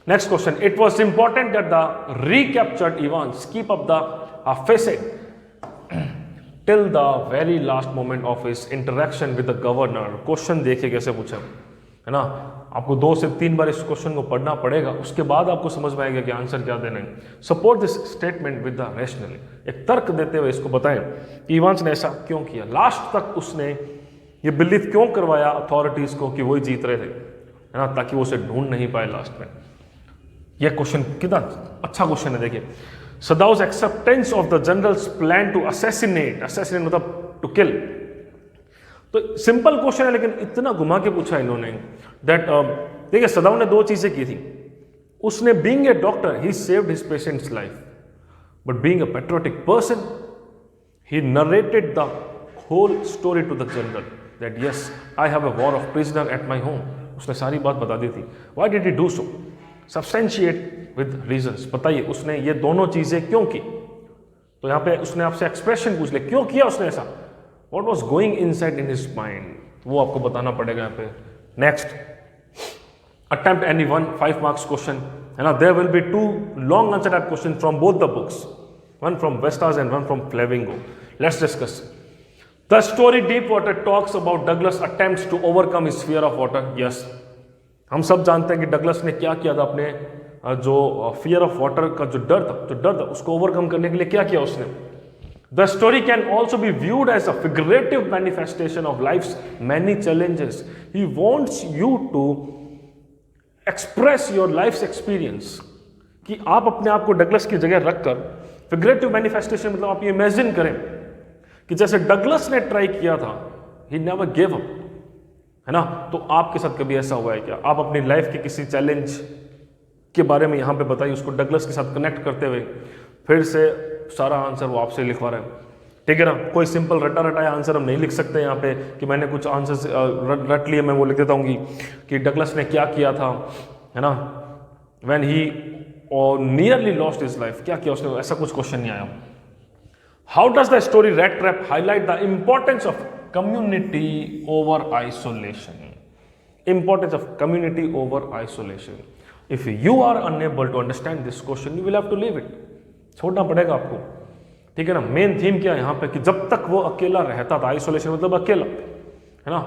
Next question, it was important that the recaptured Evans keep up the facade till the very last moment of his interaction with the governor। Question देखिए कैसे पूछा है ना, आपको 2 से 3 बार इस क्वेश्चन को पढ़ना पड़ेगा, उसके बाद आपको समझ में आएगा कि आंसर क्या देना है। Support this statement with the rationally, एक तर्क देते हुए इसको बताएं कि इवांस ने ऐसा क्यों किया, लास्ट तक उसने ये बिलीव क्यों करवाया अथॉरिटीज को कि वही जीत रहे थे, है ना, ताकि वो उसे ढूंढ नहीं पाए लास्ट में। यह क्वेश्चन कितना अच्छा क्वेश्चन है। देखिए, Sadao's acceptance of the general's plan to assassinate मतलब टू किल। तो सिंपल क्वेश्चन है लेकिन इतना घुमा के पूछा इन्होंने दैट देखिए सदाउ ने 2 चीजें की थी, उसने being a doctor he saved his patients life, but being a patriotic person he narrated the whole story to the general that yes I have a war of prisoner at my home. उसने सारी बात बता दी थी। Why did he do so, substantiate with reasons, बताइए उसने ये दोनों चीजें क्यों की। तो यहां पे उसने आपसे एक्सप्रेशन पूछ ले, क्यों किया उसने ऐसा, what was going inside in his mind, वो आपको बताना पड़ेगा यहाँ पे। Next, attempt any 5 marks question, है ना, there will be 2 long answer type question from both the books, one from Vistas and one from Flamingo. Let's discuss the story deep water talks about Douglas attempts to overcome his fear of water. Yes, हम सब जानते हैं कि Douglas ने क्या किया था अपने जो फियर ऑफ वाटर का जो डर था उसको ओवरकम करने के लिए क्या किया उसने। The story can also be viewed as a figurative manifestation of life's many challenges. He wants you to express your life experience, कि आप अपने आप को डगलस की जगह रखकर, फिगरेटिव मैनिफेस्टेशन मतलब आप ये इमेजिन करें कि जैसे डगलस ने ट्राई किया था, ही नेवर गिव अप, है ना। तो आपके साथ कभी ऐसा हुआ है क्या? आप अपनी लाइफ के किसी चैलेंज के बारे में यहाँ पे बताइए, उसको डगलस के साथ कनेक्ट करते हुए फिर से सारा आंसर वो आपसे लिखवा रहे हैं, ठीक है ना। कोई सिंपल रटा रटाया आंसर हम नहीं लिख सकते यहाँ पे कि मैंने कुछ आंसर रट लिए, मैं वो लिख देता हूँ कि डगलस ने क्या किया था, है ना, व्हेन ही और नियरली लॉस्ट हिज लाइफ, क्या किया उसने, ऐसा कुछ क्वेश्चन नहीं आया। How does the story rat trap highlight the importance of community over isolation? Importance of community over isolation. If you are unable to understand this question, you will have to leave it, छोड़ना पड़ेगा आपको, ठीक है ना। Main theme क्या है यहाँ पे कि जब तक वो अकेला रहता था, आइसोलेशन मतलब अकेला, है ना,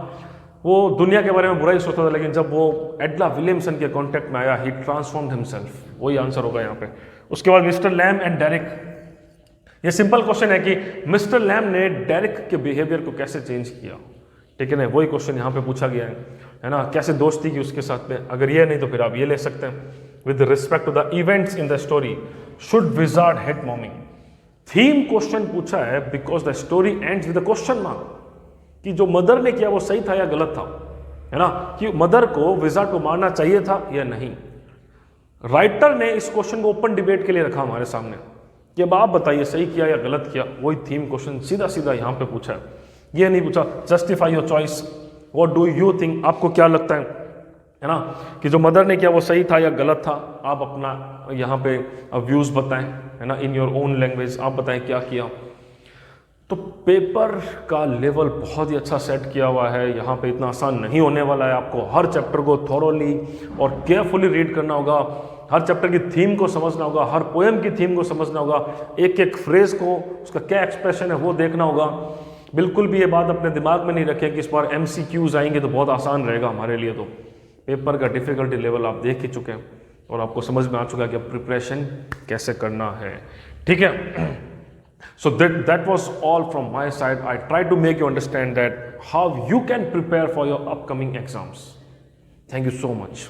वो दुनिया के बारे में बुरा ही सोचता था, लेकिन जब वो एडला विलियमसन के कॉन्टेक्ट में आया, ही ट्रांसफॉर्म्ड हिमसेल्फ। वही आंसर होगा यहाँ पे। उसके बाद मिस्टर लैम एंड डेरिक, ये सिंपल क्वेश्चन है कि मिस्टर लैम ने डेरिक के बिहेवियर को कैसे चेंज किया, ठीक है ना, वही क्वेश्चन यहाँ पे पूछा गया है ना। कैसे दोस्ती की उसके साथ में, अगर ये नहीं तो फिर आप ये ले सकते हैं। With respect to the events in the story, should wizard hit mommy? Theme question पूछा है because the story ends with a question mark, कि जो मदर ने किया वो सही था या गलत था, है ना, कि मदर को विजार्ड को मारना चाहिए था या नहीं। राइटर ने इस क्वेश्चन को ओपन डिबेट के लिए रखा हमारे सामने कि अब आप बताइए सही किया या गलत किया। वही थीम क्वेश्चन सीधा सीधा यहाँ पे पूछा है। ये नहीं पूछा justify your choice, what do you think, आपको क्या लगता है ना, कि जो मदर ने किया वो सही था या गलत था। आप अपना यहाँ पे व्यूज बताएं, है ना, इन योर ओन लैंग्वेज, आप बताएं क्या किया। तो पेपर का लेवल बहुत ही अच्छा सेट किया हुआ है। यहाँ पे इतना आसान नहीं होने वाला है। आपको हर चैप्टर को थॉरोली और केयरफुली रीड करना होगा, हर चैप्टर की थीम को समझना होगा, हर पोएम की थीम को समझना होगा, एक एक फ्रेज को, उसका क्या एक्सप्रेशन है वो देखना होगा। बिल्कुल भी ये बात अपने दिमाग में नहीं रखें कि इस बार MCQs आएंगे तो बहुत आसान रहेगा हमारे लिए। तो पेपर का डिफिकल्टी लेवल आप देख ही चुके हैं और आपको समझ में आ चुका है कि अब प्रिपरेशन कैसे करना है, ठीक है। So that was all from my side. I tried to make you understand that how you can prepare for your upcoming exams. Thank you so much.